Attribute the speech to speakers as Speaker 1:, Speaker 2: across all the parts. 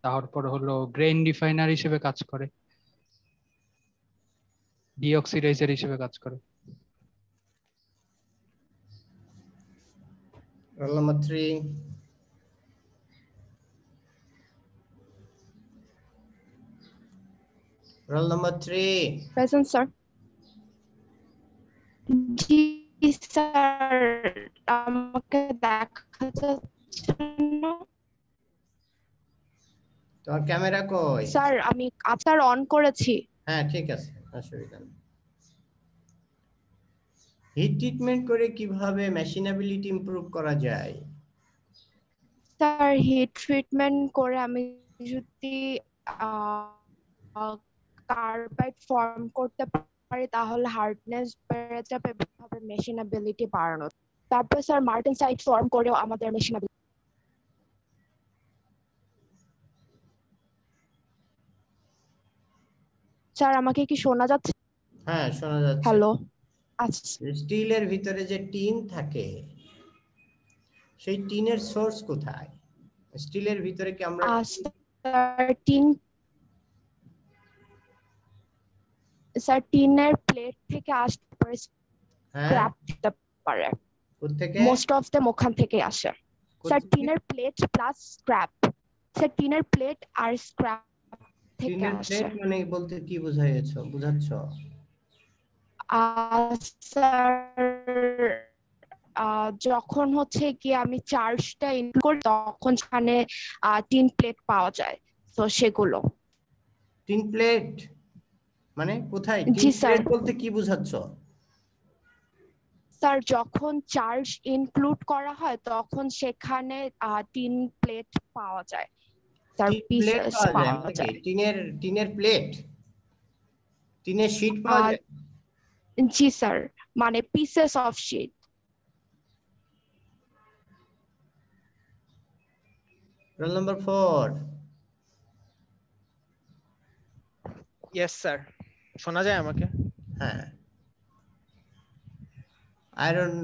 Speaker 1: তারপর হলো grain refiner হিসেবে কাজ করে, ডিঅক্সিডাইজার হিসেবে কাজ করে।
Speaker 2: Roll number 3। Roll number 3।
Speaker 3: Present sir. জি স্যার, আমাকে দেখা যাচ্ছে না।
Speaker 2: তোর ক্যামেরা কই?
Speaker 3: স্যার আমি আপনার অন করেছি।
Speaker 2: হ্যাঁ ঠিক আছে, অসুবিধা নেই। হিট ট্রিটমেন্ট করে কিভাবে মেশিনেবিলিটি ইমপ্রুভ করা যায়?
Speaker 3: স্যার হিট ট্রিটমেন্ট করে আমি যদি কার্বাইড ফর্ম করতে পারি তাহলে হার্ডনেস বেড়ে যাবে, এভাবে মেশিনেবিলিটি বাড়ানো। তারপর স্যার মার্টেনসাইট ফর্ম করেও আমাদের মেশিনেবিলিটি। স্যার আমাকে কি শোনা যাচ্ছে?
Speaker 2: হ্যাঁ শোনা যাচ্ছে।
Speaker 3: হ্যালো, আচ্ছা।
Speaker 2: স্টিলের ভিতরে যে টিন থাকে সেই টিনের সোর্স কোথায়? স্টিলের ভিতরে কি আমরা
Speaker 3: টিনের প্লেট থেকে আসতে পারে, স্ক্র্যাপ দিতে পারে।
Speaker 2: কোত্থেকে?
Speaker 3: মোস্ট অফ দ্য ওখান থেকে আসে স্যার, টিনের প্লেট প্লাস স্ক্র্যাপ। স্যার টিনের প্লেট আর স্ক্র্যাপ থেকে
Speaker 2: টিনের
Speaker 3: আসে।
Speaker 2: প্লেট মানে বলতে কি বুঝাচ্ছ?
Speaker 3: স্যার যখন হচ্ছে কি আমি চার্জটা ইনপুট করি তখন সেখানে টিন প্লেট পাওয়া যায়, তো সেগুলো।
Speaker 2: টিন প্লেট মানে কোথায়?
Speaker 3: জি
Speaker 2: টিন
Speaker 3: স্যার।
Speaker 2: প্লেট বলতে কি বুঝাচ্ছ?
Speaker 3: স্যার যখন চার্জ ইনক্লুড করা হয় তখন সেখানে টিন প্লেট পাওয়া যায়, স্যার পিসেস পাওয়া যায়।
Speaker 2: টিনের প্লেট, টিনের শীট পাওয়া যায়?
Speaker 3: জি স্যার, মানে pieces of sheet.
Speaker 2: Roll number 4।
Speaker 4: Yes sir, শোনা যায় আমাকে?
Speaker 2: হ্যাঁ। আয়রন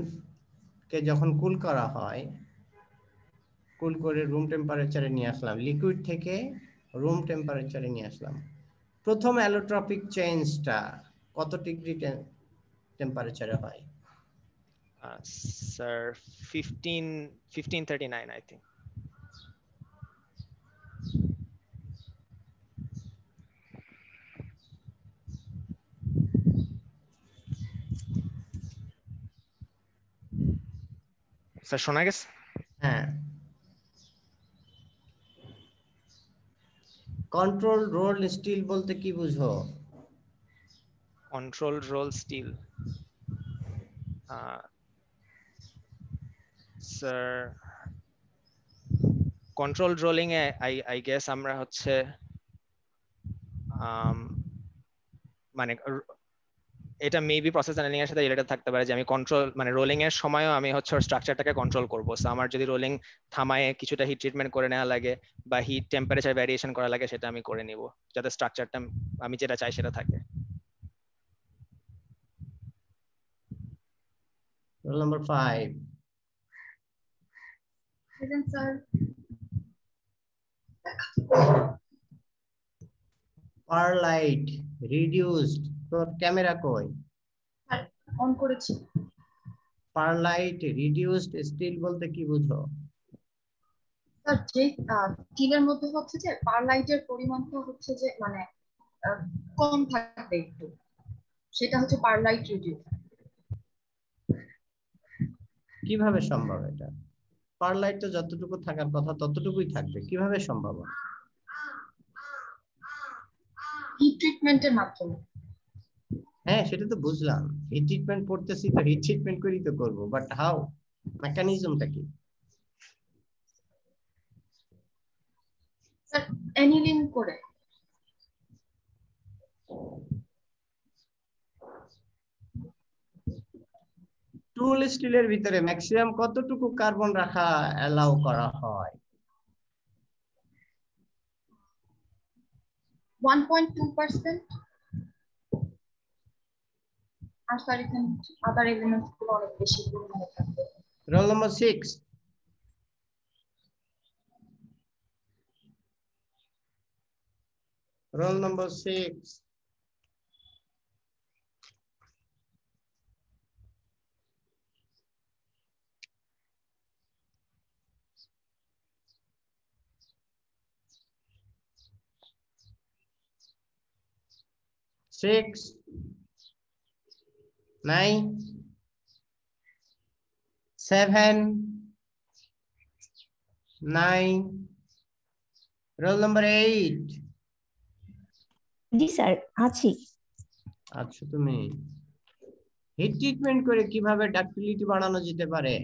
Speaker 2: কে যখন কুল করা হয়, কুল করে রুম টেম্পারেচারে নিয়ে আসলাম, লিকুইড থেকে রুম টেম্পারেচারে নিয়ে আসলাম, প্রথম অ্যালোট্রপিক চেঞ্জটা কত ডিগ্রি টেম্পারেচারে হয়?
Speaker 4: Sir 1539 I think. স্যার শোনা গেছে?
Speaker 2: হ্যাঁ। কন্ট্রোল রোল স্টিল বলতে কি বুঝো?
Speaker 4: Control roll steel sir, control rolling এ আই গেস আমরা হচ্ছে মানে এটা মেবি প্রসেস হ্যান্ডলিং এর সাথে রিলেটেড থাকতে পারে যে আমি কন্ট্রোল মানে রোলিং এর সময়ও আমি হচ্ছে স্ট্রাকচারটাকে কন্ট্রোল করবো। সো আমার যদি রোলিং থামায় কিছুটা হিট ট্রিটমেন্ট করে নেওয়া লাগে বা হিট টেম্পারেচার ভ্যারিয়েশন করা লাগে সেটা আমি করে নিব যাতে স্ট্রাকচারটা আমি যেটা চাই সেটা থাকে।
Speaker 2: Roll number 5।
Speaker 5: Present sir.
Speaker 2: Perlite reduced, তোর ক্যামেরা কই?
Speaker 5: অন করেছি।
Speaker 2: পারলাইট রিডিউসড স্টিল বলতে কি বুঝো?
Speaker 5: স্যার যে স্টিলের মধ্যে হচ্ছে যে পারলাইটের পরিমাণটা হচ্ছে যে মানে কম থাকবে একটু, সেটা হচ্ছে পারলাইট রিডিউস।
Speaker 2: কিভাবে সম্ভব এটা? পারলাইট তো যতটুকু থাকার কথা ততটুকুই থাকবে, কিভাবে সম্ভব?
Speaker 5: হিট ট্রিটমেন্টের মাধ্যমে।
Speaker 2: হ্যাঁ সেটা তো বুঝলাম, হিট ট্রিটমেন্ট করতেছি তো হিট ট্রিটমেন্ট করেই তো করবো, বাট হাউ, মেকানিজমটা কি?
Speaker 5: স্যার অ্যানিলিং করে।
Speaker 2: টুল স্টিলের ভিতরে ম্যাক্সিমাম কতটুকু কার্বন রাখা অ্যালাউ করা হয়?
Speaker 5: 1.2%। আর স্যার এখানে আদার এলিমেন্টস গুলো অনেক বেশি পরিমাণে থাকবে।
Speaker 2: Roll number 6। Roll number 6. Six, 9, 7, 9. Roll number 8.
Speaker 6: জি স্যার আছি।
Speaker 2: আচ্ছা, তুমি হিট ট্রিটমেন্ট করে কিভাবে ডাক্টিলিটি বাড়ানো যেতে পারে?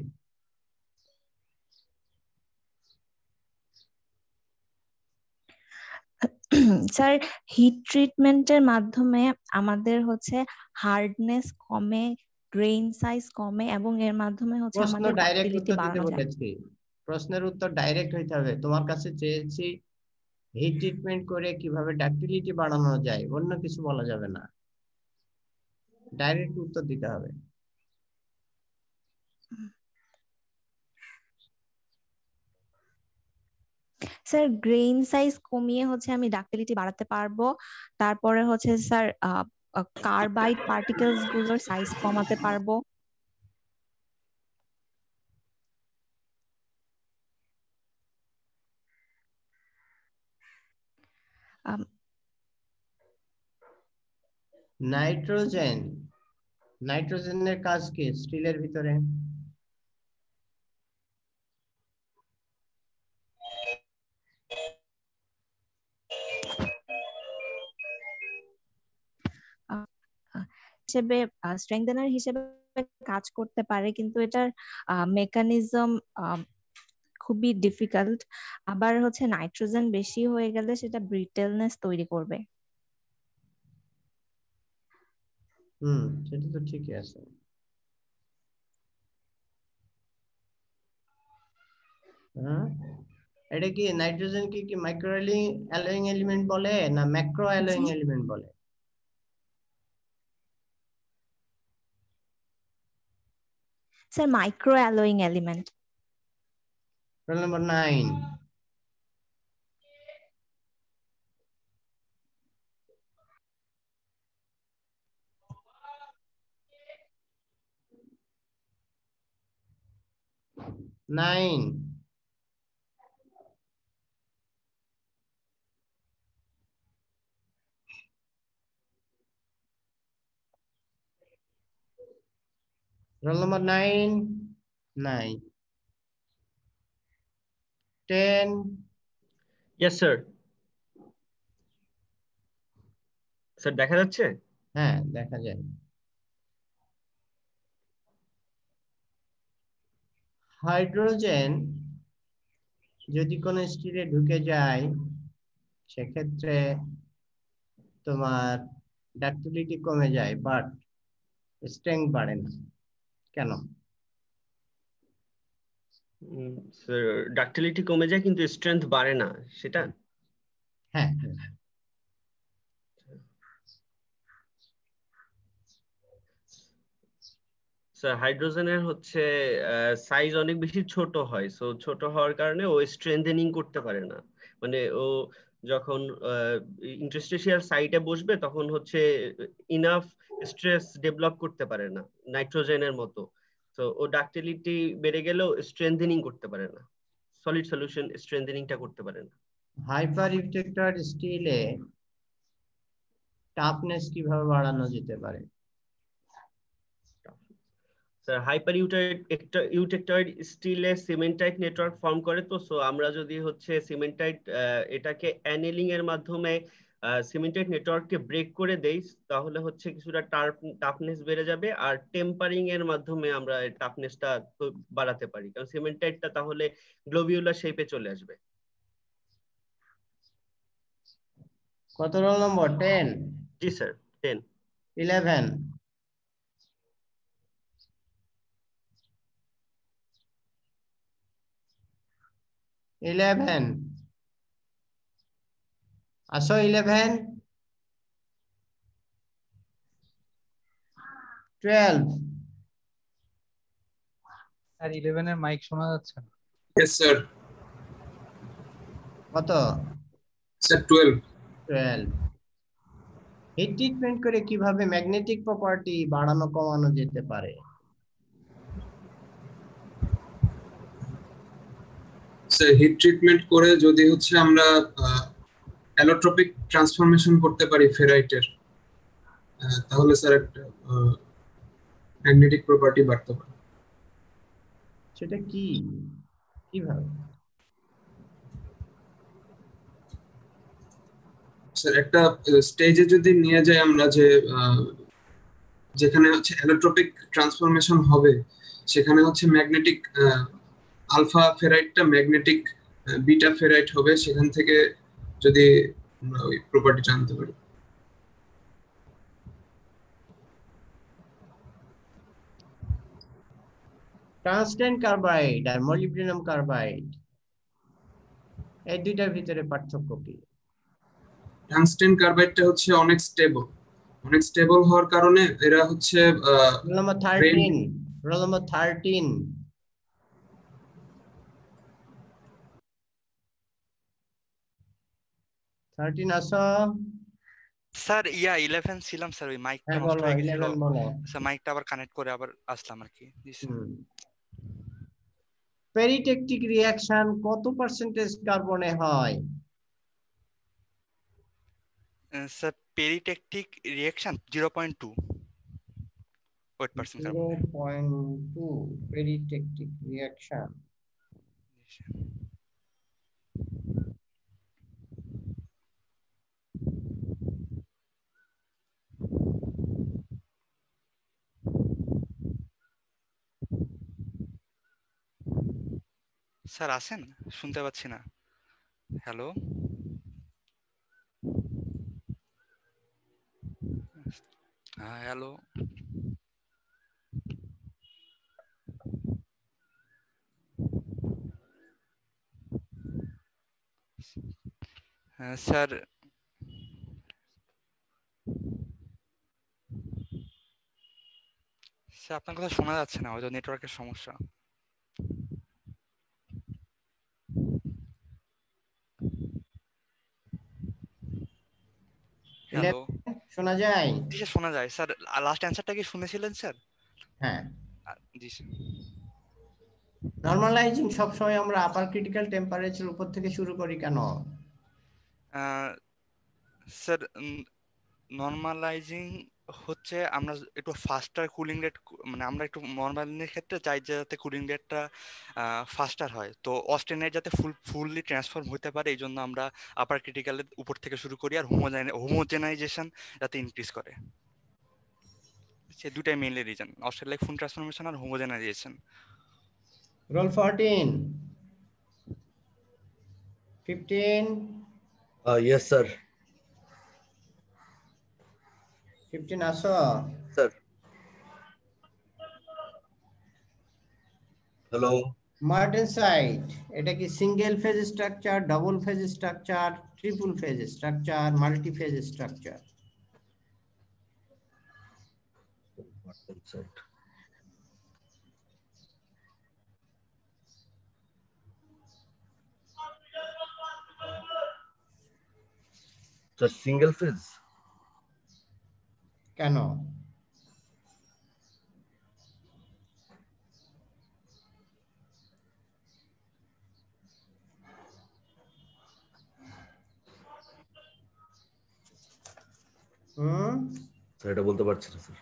Speaker 6: স্যার হিট ট্রিটমেন্টের মাধ্যমে আমাদের হচ্ছে হার্ডনেস কমে, গ্রেইন সাইজ কমে এবং এর মাধ্যমে হচ্ছে
Speaker 2: প্রশ্ন
Speaker 6: আমাদের
Speaker 2: ডাইরেক্ট
Speaker 6: ডাক্টিলিটি
Speaker 2: উত্তর দিতে
Speaker 6: বাড়ানো যায়।
Speaker 2: বলেছি, প্রশ্নের উত্তর ডাইরেক্ট হইতে হবে। তোমার কাছে চেয়েছি হিট ট্রিটমেন্ট করে কিভাবে ডাক্টিলিটি বাড়ানো যায়, অন্য কিছু বলা যাবে না, ডাইরেক্ট উত্তর দিতে হবে।
Speaker 6: স্যার গ্রেইন সাইজ কমিয়ে হচ্ছে আমি ডাক্টিলিটি বাড়াতে পারবো। তারপরে হচ্ছে স্যার কার্বাইড পার্টিকেলস গুলোর সাইজ কমাতে পারবো।
Speaker 2: নাইট্রোজেন, নাইট্রোজেনের কাজ কি স্টিলের ভিতরে?
Speaker 6: হিসেবে স্ট্রেংথেনার হিসেবে কাজ করতে পারে, কিন্তু এটার মেকানিজম খুবই ডিফিকাল্ট। আবার হচ্ছে নাইট্রোজেন বেশি হয়ে গেলে সেটা ব্রিটেলনেস তৈরি করবে।
Speaker 2: সেটা তো ঠিকই আছে। হ্যাঁ, এটা কি নাইট্রোজেন কি মাইক্রো অ্যালোয়িং এলিমেন্ট বলে না ম্যাক্রো অ্যালোয়িং এলিমেন্ট বলে?
Speaker 6: Sir micro allowing element.
Speaker 2: Roll number 9। Nine, roll number 9, 9, 10.
Speaker 7: Yes sir. Sir দেখা যাচ্ছে?
Speaker 2: হ্যাঁ, দেখা যায়। হাইড্রোজেন যদি কোনো স্টিলে ঢুকে যায় সেক্ষেত্রে তোমার ডাক্টিলিটি কমে যায়, বাট স্ট্রেংথ বাড়ে না। কেন?
Speaker 7: স্যার ডাক্টিলিটি কমে যায় কিন্তু স্ট্রেংথ বাড়ে না, সেটা?
Speaker 2: হ্যাঁ,
Speaker 7: স্যার হাইড্রোজেনের হচ্ছে সাইজ অনেক বেশি ছোট হয়, সো ছোট হওয়ার কারণে ও স্ট্রেংথেনিং করতে পারে না। মানে ও যখন ইন্টারস্টিশিয়াল সাইটে বসবে তখন হচ্ছে ইনাফ স্ট্রেস ডেভেলপ করতে পারে না নাইট্রোজেনের মতো। তো ও ডাক্টিলিটি বেড়ে গেলেও স্ট্রেংথেনিং করতে পারে না, সলিড সলিউশন স্ট্রেংথেনিংটা করতে পারে না।
Speaker 2: হাইপার ইউটেক্টর স্টিলে টাফনেস কিভাবে বাড়ানো যেতে পারে?
Speaker 7: Sir hyper eutectoid স্টিলে সিমেন্টাইট network form করে, তো সো আমরা যদি হচ্ছে সিমেন্টাইট এটাকে অ্যানেলিং এর মাধ্যমে সিমেন্টাইট নেটওয়ার্ককে ব্রেক করে দেই, তাহলে হচ্ছে কিছুটা টাফনেস বেড়ে যাবে। আর টেম্পারিং এর মাধ্যমে আমরা টাফনেসটা বাড়াতে পারি, কারণ সিমেন্টাইটটা তাহলে গ্লোবিউলার শেপে চলে আসবে।
Speaker 2: কত রোল নম্বর? 10?
Speaker 7: জি স্যার 10।
Speaker 2: 11, 11, আসো 11, 12.
Speaker 1: আর 11 এর মাইক শোনা যাচ্ছে না।
Speaker 8: Yes, sir.
Speaker 2: কত?
Speaker 8: Sir, 12.
Speaker 2: 12 হিট ট্রিটমেন্ট করে কিভাবে ম্যাগনেটিক প্রপার্টি বাড়ানো কমানো যেতে পারে?
Speaker 8: স্যার হিট ট্রিটমেন্ট করে যদি হচ্ছে আমরা অ্যালোট্রপিক ট্রান্সফরমেশন করতে পারি ফেরাইটের, তাহলে স্যার একটা ম্যাগনেটিক প্রপার্টি বাড়তে পারে।
Speaker 2: সেটা কি, কিভাবে?
Speaker 8: স্যার একটা স্টেজে যদি নিয়ে যাই আমরা, যে যেখানে হচ্ছে অ্যালোট্রপিক ট্রান্সফরমেশন হবে, সেখানে হচ্ছে ম্যাগনেটিক আলফা ফেরাইটটা ম্যাগনেটিক বিটা ফেরাইট হবে, সেখান থেকে যদি আমরা ওই প্রপার্টিটা আনতে পারি।
Speaker 2: টংস্টেন কার্বাইড আর মলিবডেনাম কার্বাইড, এই দুইটার ভিতরে পার্থক্য কি?
Speaker 8: টাংস্টেন কার্বাইডটা হচ্ছে অনেক স্টেবল হওয়ার কারণে এরা হচ্ছে
Speaker 2: রোল নাম্বার 13 রোল নাম্বার 13 আসো।
Speaker 9: স্যার 11 ছিলাম স্যার, ওই মাইকটা
Speaker 2: হ্যাঁ
Speaker 9: নষ্ট
Speaker 2: বলো,
Speaker 9: হয়ে গেছিল
Speaker 2: 11 বলো।
Speaker 9: স্যার, মাইকটা আবার কানেক্ট করে আবার আসলাম আর কি। জি স্যার।
Speaker 2: পেরিটেকটিক রিঅ্যাকশন কত পার্সেন্টেজ কার্বনে হয়?
Speaker 9: স্যার পেরিটেকটিক রিঅ্যাকশন 0.2 8% কার্বন।
Speaker 2: 0.2 পেরিটেকটিক রিঅ্যাকশন।
Speaker 9: স্যার আছেন? শুনতে পাচ্ছি না। হ্যালো হ্যাঁ হ্যালো স্যার স্যার আপনার কথা শোনা যাচ্ছে না, হয়তো নেটওয়ার্কের সমস্যা। হ্যালো
Speaker 2: শোনা যায়?
Speaker 9: জি স্যার শোনা যায় স্যার। লাস্ট অ্যানসারটা কি শুনেছিলেন স্যার?
Speaker 2: হ্যাঁ।
Speaker 9: জি স্যার।
Speaker 2: নরমালাইজিং সবসময় আমরা আপার ক্রিটিক্যাল টেম্পারেচার উপর থেকে শুরু করি কেন?
Speaker 9: স্যার নরমালাইজিং হচ্ছে আমরা একটু ফাস্টার কুলিং রেট, মানে আমরা একটু নরমালাইজিংয়ের ক্ষেত্রে চাই যে যাতে কুলিং রেটটা ফাস্টার হয়, তো অস্টেনাইট যাতে ফুললি ট্রান্সফর্ম হতে পারে, এই জন্য আমরা আপার ক্রিটিক্যালের উপর থেকে শুরু করি, আর হোমোজেনাইজেশন যাতে ইনক্রিজ করে। সে দুটাই মেইনলি রিজন, অস্ট্রেলিক ফুল ট্রান্সফরমেশন আর হোমোজেনাইজেশন।
Speaker 2: রোল 14 15
Speaker 10: yes sir
Speaker 2: 15 আসো
Speaker 10: sir hello
Speaker 2: মার্টেনসাইট এটা কি single phase structure, double phase structure, triple phase structure, multi phase structure?
Speaker 10: martensite sir single phase
Speaker 2: কেন?
Speaker 10: স্যার এটা বলতে পারছি না স্যার।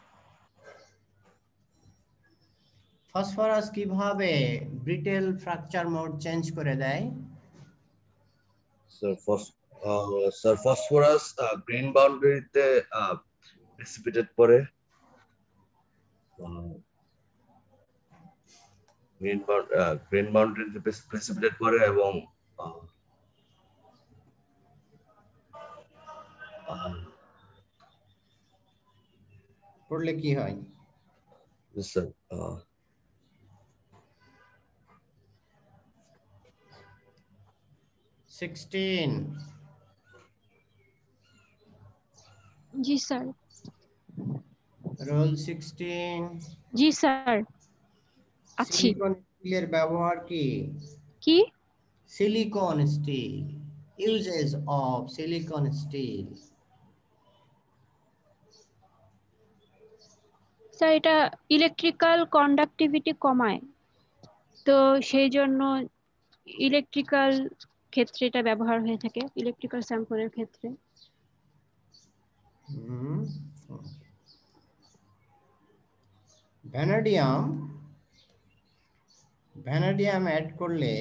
Speaker 2: ফসফরাস কিভাবে ব্রিটেল ফ্র্যাকচার মোড চেঞ্জ করে দেয়?
Speaker 10: স্যার ফসফরাস গ্রিন বাউন্ডারিতে প্রেসিপিটেট করে, গ্রিন বাউন্ডারিতে প্রেসিপিটেট করে এবং
Speaker 2: পড়লে কি হয়?
Speaker 10: স্যার
Speaker 2: 16
Speaker 3: জি স্যার।
Speaker 2: রোল 16
Speaker 3: জি স্যার আছি।
Speaker 2: সিলিকন স্টিলের ব্যবহার কি?
Speaker 3: কি?
Speaker 2: Silicon steel uses of silicon steel?
Speaker 11: Sir এটা ইলেকট্রিক্যাল কন্ডাক্টিভিটি কমায়, তো সেই জন্য ইলেকট্রিক্যাল ক্ষেত্রে এটা ব্যবহার হয়ে থাকে, ইলেকট্রিক্যাল স্যাম্পলের ক্ষেত্রে।
Speaker 2: ভ্যানাডিয়াম অ্যাড করলে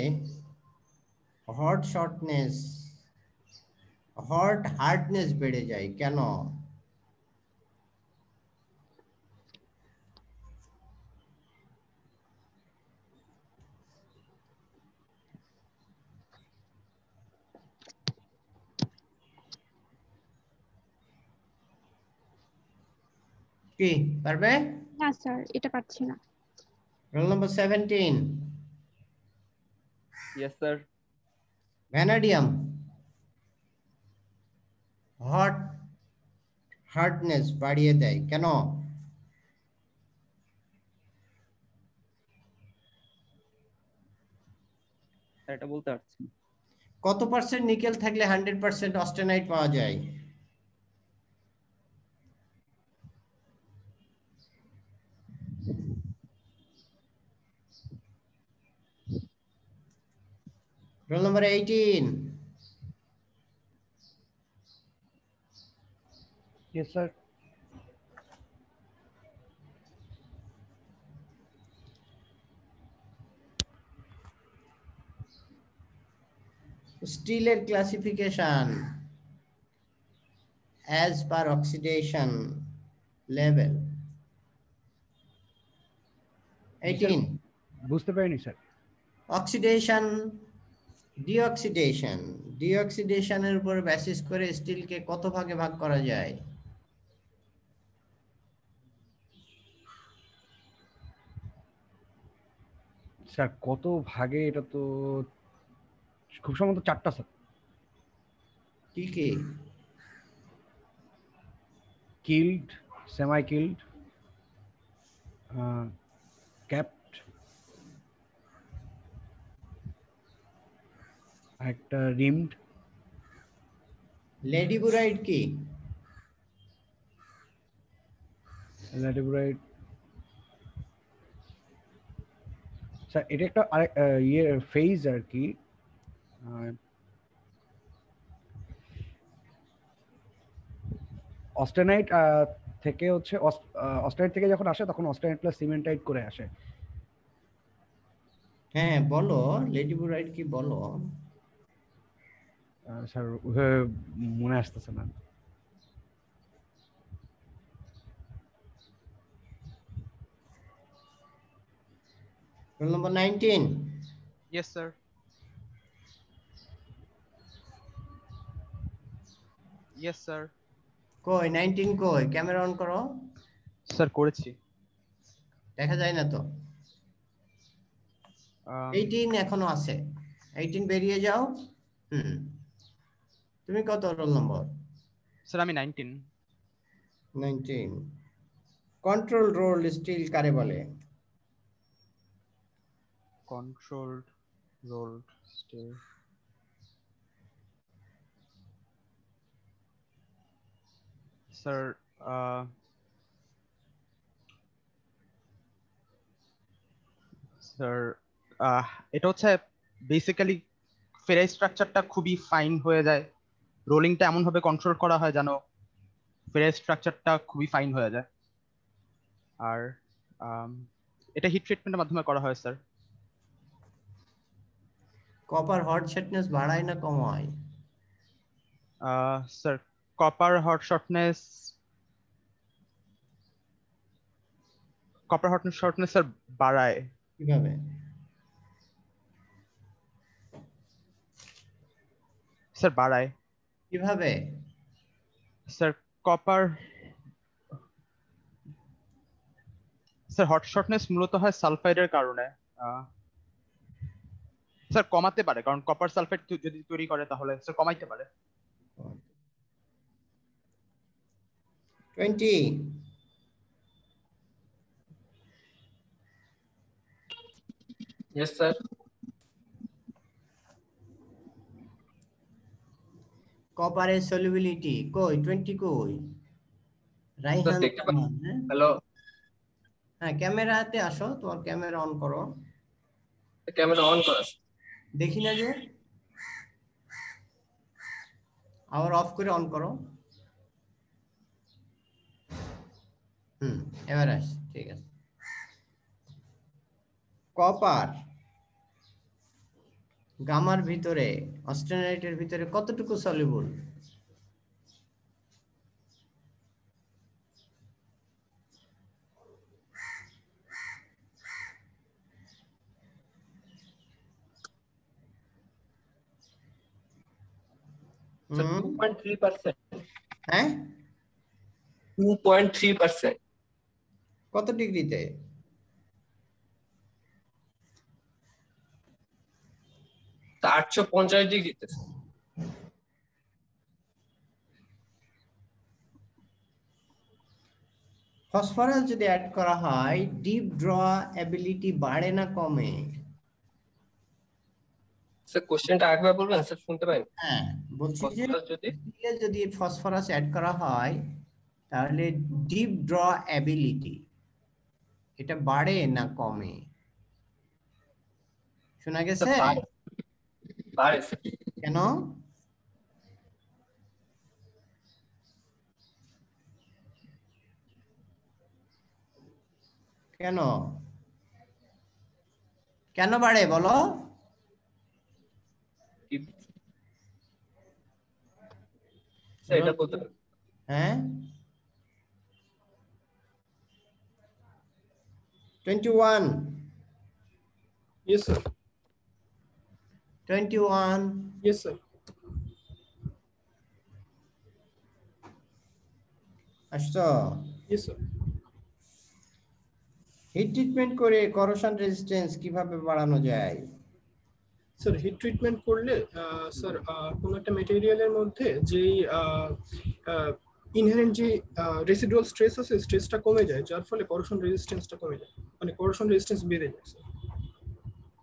Speaker 2: হট হার্ডনেস বেড়ে যায় কেন? কি পারবে?
Speaker 11: না স্যার, এটা পারছি না।
Speaker 2: Roll number 17।
Speaker 12: Yes, sir.
Speaker 2: Vanadium hardness বাড়িয়ে দেয় কেন?
Speaker 12: এটা বলতে পারছি না।
Speaker 2: কত পার্সেন্ট নিকেল থাকলে 100% অস্টেনাইট পাওয়া যায়? Roll number 18।
Speaker 13: Yes, sir.
Speaker 2: স্টিলের classification as per oxidation level। 18
Speaker 13: বুঝতে পারিনি স্যার।
Speaker 2: অক্সিডেশন, ডিঅক্সিডেশনের উপর বেসিস করে স্টিলকে কত ভাগে ভাগ করা যায়?
Speaker 13: স্যার কত ভাগে, এটা তো খুব সম্ভবত 4টা স্যার।
Speaker 2: কি কি?
Speaker 13: কিল্ড, সেমি কিল্ড, ক্যাপড, একটা রিমড।
Speaker 2: লেডিবুরাইড কি?
Speaker 13: লেডিবুরাইড স্যার এটা একটা ইয়ে ফেজ আর কি। অস্টেনাইট থেকে হচ্ছে অস্টেনাইট থেকে যখন আসে তখন অস্টেনাইট প্লাস সিমেন্টাইট করে আসে।
Speaker 2: হ্যাঁ বলো, লেডিবুরাইড কি বলো?
Speaker 13: স্যার মনে আসতেছে না।
Speaker 2: Roll number 19।
Speaker 4: Yes, sir. Yes, sir.
Speaker 2: কই 19 কই? ক্যামেরা অন করো।
Speaker 4: স্যার করেছি।
Speaker 2: দেখা যায় না তো। 18 এখনো আছে। 18 বেরিয়ে যাও। তুমি কত রোল নম্বর?
Speaker 4: স্যার আমি 19।
Speaker 2: কন্ট্রোল রোল স্টিল কারে বলে?
Speaker 4: Controlled rolled steel. Sir, এটা হচ্ছে বেসিক্যালি ফেরাই স্ট্রাকচারটা খুবই ফাইন হয়ে যায়, রোলিংটা এমন ভাবে কন্ট্রোল করা হয় যেন ফেরাই স্ট্রাকচারটা খুবই ফাইন হয়ে যায়। আর এটা হিট ট্রিটমেন্টের মাধ্যমে করা হয় স্যার।
Speaker 2: কপার হট শর্টনেস বাড়ায় না কমায়?
Speaker 4: Sir copper hot shortness sir বাড়ায়।
Speaker 2: কিভাবে?
Speaker 4: স্যার বাড়ায়
Speaker 2: কিভাবে?
Speaker 4: Sir copper sir hot shortness মূলত হয় সালফাইডের কারণে। স্যার কমাতে পারে, কারণ কপার সালফাইড যদি তৈরি করে তাহলে স্যার কমাইতে পারে।
Speaker 2: 20।
Speaker 14: Yes, sir.
Speaker 2: কপারের সলিবিলিটি কই 20 কই রাইহান জামান হ্যাঁ
Speaker 14: হ্যালো
Speaker 2: হ্যাঁ ক্যামেরাতে আসো তোমার ক্যামেরা অন করো
Speaker 14: ক্যামেরা অন করা
Speaker 2: দেখি না যে আবার অফ করে অন করো এবার আস ঠিক আছে কপার গামার ভিতরে অস্টেনাইটের ভিতরে কতটুকু সলিবল
Speaker 14: So 2.3%.
Speaker 2: হ্যাঁ
Speaker 14: 2.3%.
Speaker 2: কত ডিগ্রিতে
Speaker 14: 850 ডিগ্রিতে
Speaker 2: ফসফরাস যদি অ্যাড করা হয় ডিপ ড্র অ্যাবিলিটি বাড়ে না কমে
Speaker 14: স্যার কোশ্চেনটা আরেকবার বলবেন স্যার শুনতে পাইনি
Speaker 2: হ্যাঁ বলছি যে
Speaker 14: যদি
Speaker 2: যদি ফসফরাস অ্যাড করা হয় তাহলে ডিপ ড্র অ্যাবিলিটি এটা বাড়ে না কমে শোনা গেছে
Speaker 14: বাড়ে
Speaker 2: কেন কেন কেন বাড়ে বলো
Speaker 14: এটা বলতে
Speaker 2: হ্যাঁ 21
Speaker 15: Yes sir.
Speaker 2: 21
Speaker 15: Yes sir.
Speaker 2: আসতো
Speaker 15: Yes sir.
Speaker 2: হিট ট্রিটমেন্ট করে করোশন রেজিস্ট্যান্স কিভাবে বাড়ানো যায়
Speaker 15: স্যার হিট ট্রিটমেন্ট করলে স্যার কোন একটা ম্যাটেরিয়ালের মধ্যে যে ইনহেরেন্ট যে রেসিডুয়াল স্ট্রেস আছে স্ট্রেসটা কমে যায় যার ফলে করোশন রেজিস্ট্যান্সটা কমে যায় মানে করোশন রেজিস্ট্যান্স বেড়ে যায় স্যার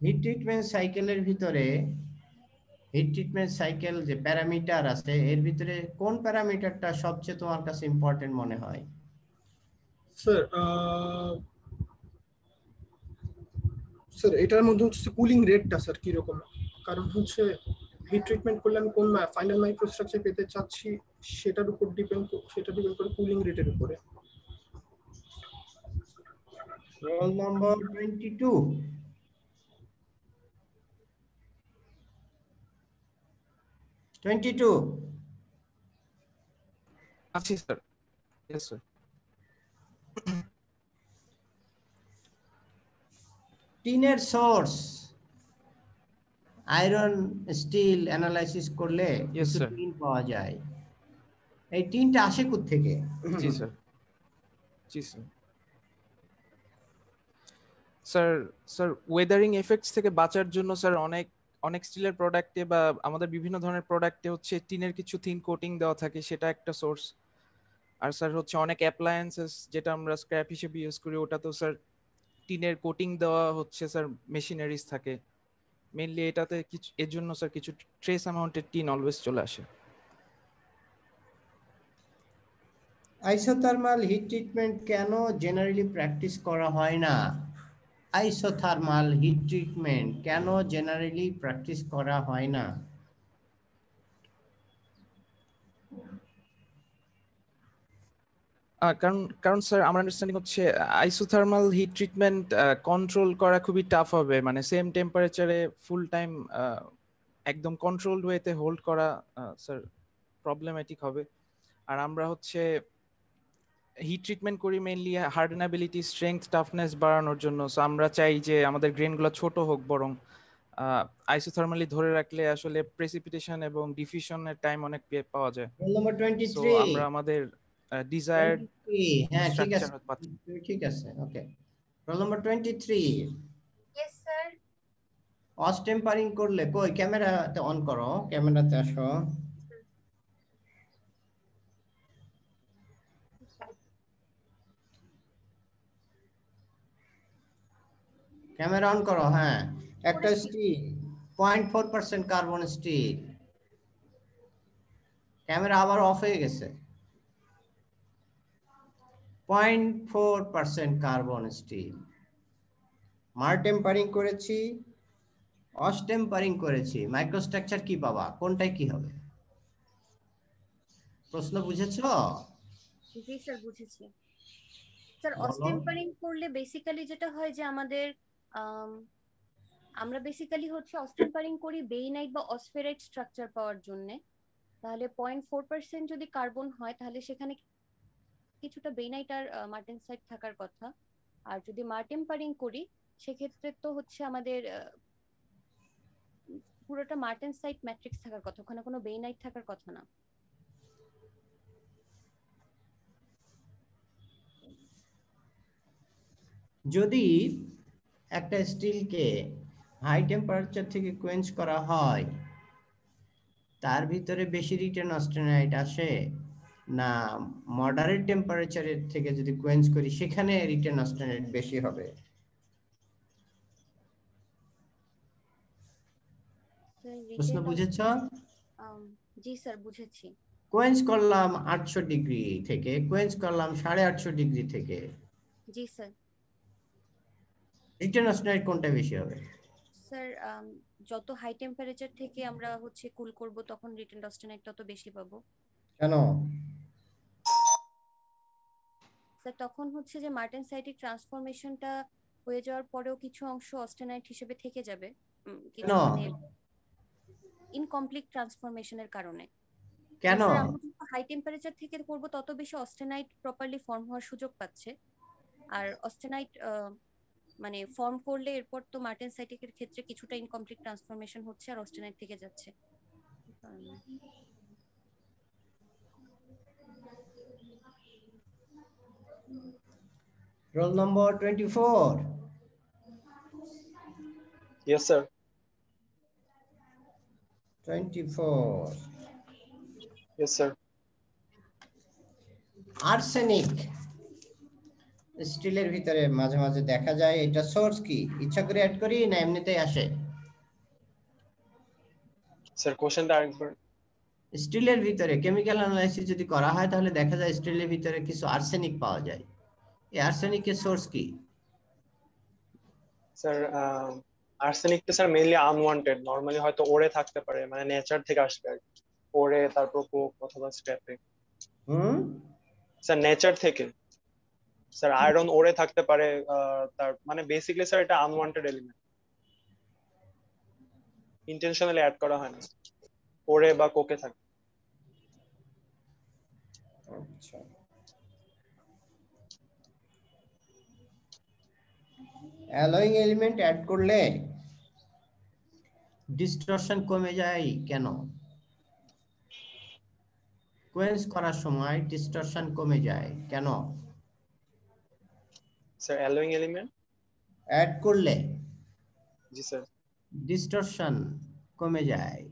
Speaker 2: হিট ট্রিটমেন্ট সাইকেলের ভিতরে হিট ট্রিটমেন্ট সাইকেল যে প্যারামিটার আছে এর ভিতরে কোন প্যারামিটারটা সবচেয়ে তোমার কাছে ইম্পর্টেন্ট মনে হয়
Speaker 15: স্যার স্যার এটার মধ্যে হচ্ছে কুলিং রেটটা স্যার কি রকম কারণ হচ্ছে হিট ট্রিটমেন্ট করলে আমি কোন ফাইনাল মাইক্রোস্ট্রাকচার পেতে চাচ্ছি সেটার উপর ডিপেন্ড করে কুলিং রেটের উপরে
Speaker 2: রোল নাম্বার 22 22
Speaker 16: আচ্ছা স্যার यस স্যার
Speaker 2: টিনের সোর্স আয়রন স্টিল অ্যানালাইসিস করলে কিছু টিন পাওয়া যায় এই টিনটা আসে কোথা থেকে
Speaker 16: জি স্যার জি sir sir sir weathering effects থেকে বাঁচার জন্য স্যার অনেক স্টিলের প্রোডাক্টে বা আমাদের বিভিন্ন ধরনের প্রোডাক্টে হচ্ছে টিনের কিছু থিন কোটিং দেওয়া থাকে সেটা একটা সোর্স আর স্যার হচ্ছে অনেক অ্যাপ্লায়েন্সেস যেটা আমরা স্ক্র্যাপ হিসেবে ইউজ করি ওটা তো স্যার টিনের কোটিং দেওয়া হচ্ছে স্যার মেশিনারিজ থাকে মেইনলি এটাতে কিছু এর জন্য স্যার কিছু ট্রেস অ্যামাউন্টের টিন অলওয়েজ চলে আসে
Speaker 2: আইসোথার্মাল হিট ট্রিটমেন্ট কেন জেনারেলি প্র্যাকটিস করা হয় না আইসোথার্মাল হিট ট্রিটমেন্ট কেন জেনারেলি প্র্যাকটিস করা হয় না
Speaker 16: কারণ স্যার আমার আন্ডারস্ট্যান্ডিং হচ্ছে আইসোথার্মাল হিট ট্রিটমেন্ট কন্ট্রোল করা খুবই টাফ হবে মানে সেম টেম্পারেচারে ফুল টাইম একদম কন্ট্রোলড ওয়েতে হোল্ড করা স্যার প্রবলেম্যাটিক হবে আর আমরা হচ্ছে হিট ট্রিটমেন্ট করি মেইনলি হার্ডেনেবিলিটি স্ট্রেংথ টাফনেস বাড়ানোর জন্য সো আমরা চাই যে আমাদের গ্রেনগুলো ছোট হোক বরং আইসোথার্মালি ধরে রাখলে আসলে প্রেসিপিটেশন এবং ডিফিউশনের টাইম অনেক পাওয়া যায়
Speaker 2: নম্বর 23
Speaker 16: আমরা আমাদের desired
Speaker 2: হ্যাঁ ঠিক আছে
Speaker 16: structure
Speaker 2: ঠিক আছে ওকে রোল নাম্বার 23
Speaker 17: यस सर
Speaker 2: অস টেম্পারিং করলে কই ক্যামেরাতে অন করো ক্যামেরাতে আসো ক্যামেরা অন করো হ্যাঁ একটা স্টিল 0.4% কার্বন স্টিল ক্যামেরা আবার অফ হয়ে গেছে। 0.4% কার্বন স্টিল। মার টেম্পারিং করেছি, অস টেম্পারিং করেছি, মাইক্রোস্ট্রাকচার কি পাবা? কোনটাই কি হবে? প্রশ্ন বুঝেছো?
Speaker 17: জি স্যার বুঝেছি স্যার।
Speaker 2: বলো।
Speaker 17: অস্টেম্পারিং করলে বেসিক্যালি যেটা হয় যে আমাদের আমরা বেসিক্যালি হচ্ছে অস্টেম্পারিং করি বেইনাইট বা অসফেরাইট স্ট্রাকচার পাওয়ার জন্য। তাহলে 0.4% যদি কার্বন হয় তাহলে সেখানে কিছুটা বেইনাইট আর মার্টেনসাইট থাকার কথা। আর যদি মার্টেম্পারিং করি সেক্ষেত্রে তো হচ্ছে আমাদের পুরোটা মার্টেনসাইট ম্যাট্রিক্স থাকার কথা, ওখানে কোনো বেইনাইট থাকার কথা না।
Speaker 2: যদি একটা স্টিলকে হাই টেম্পারেচার থেকে কোয়েঞ্চ করা হয়, তার ভিতরে বেশি রিটার্ন অস্টেনাইট আসে না মডারেট টেম্পারেচারের থেকে যদি কোয়েঞ্চ করি সেখানে রিটার্ন অস্টেনাইট বেশি হবে? প্রশ্ন বুঝেছ?
Speaker 17: জি স্যার বুঝেছি।
Speaker 2: কোয়েঞ্চ করলাম 800 ডিগ্রি থেকে, কোয়েঞ্চ করলাম 850 ডিগ্রি থেকে,
Speaker 17: জি স্যার।
Speaker 2: রিটার্ন অস্টেনাইট কোনটা বেশি হবে?
Speaker 17: স্যার যত হাই টেম্পারেচার থেকে আমরা হচ্ছে কুল করব তখন রিটার্ন অস্টেনাইট তত বেশি পাবো।
Speaker 2: কেন?
Speaker 17: স্যার তখন হচ্ছে যে মার্টেনসাইটিক ট্রান্সফরমেশনটা হয়ে যাওয়ার পরেও কিছু অংশ অস্টেনাইট হিসেবে থেকে যাবে, কিছু মানে ইনকমপ্লিট ট্রান্সফরমেশনের কারণে।
Speaker 2: কেন?
Speaker 17: স্যার আমরা যত হাই টেম্পারেচার থেকে করব তত বেশি অস্টেনাইট প্রপারলি ফর্ম হওয়ার সুযোগ পাচ্ছে। আর অস্টেনাইট মানে ফর্ম করলে এরপর তো মার্টেনসাইটিকের ক্ষেত্রে কিছুটা ইনকমপ্লিট ট্রান্সফরমেশন হচ্ছে আর অস্টেনাইট থেকে যাচ্ছে।
Speaker 2: Roll number 24।
Speaker 18: Yes sir.
Speaker 2: 24।
Speaker 18: Yes sir.
Speaker 2: Arsenic স্টিলের ভিতরে মাঝে মাঝে দেখা যায়, এটা সোর্স কি? ইচ্ছা করে অ্যাড করি না এমনিতেই আসে?
Speaker 18: স্যার কোশ্চেনটা আরেকবার।
Speaker 2: স্টিলের ভিতরে কেমিক্যাল অ্যানালাইসিস যদি করা হয় তাহলে দেখা যায় স্টিলের ভিতরে কিছু আর্সেনিক পাওয়া যায়। এই আর্সেনিকের সোর্স কি?
Speaker 18: স্যার আর্সেনিকটা স্যার মেইনলি আনওয়ান্টেড, নরমালি হয়তো ওরে থাকতে পারে, মানে নেচার থেকে আসবে আর কি। ওরে, তারপর কোক অথবা স্ক্র্যাপে। স্যার নেচার থেকে। স্যার আয়রন ওরে থাকতে পারে, তার মানে বেসিক্যালি স্যার এটা আনওয়ান্টেড এলিমেন্ট, ইন্টেনশনালি অ্যাড করা হয় না, ওরে বা কোকে থাকে।
Speaker 2: আচ্ছা, অ্যালয়িং এলিমেন্ট অ্যাড করলে ডিস্টরশন কমে যায় কেন? কোয়েন্স করার সময় ডিস্টরশন কমে যায় কেন?
Speaker 18: স্যার অ্যালয়িং এলিমেন্ট
Speaker 2: অ্যাড করলে
Speaker 18: জি স্যার
Speaker 2: ডিস্টরশন কমে যায়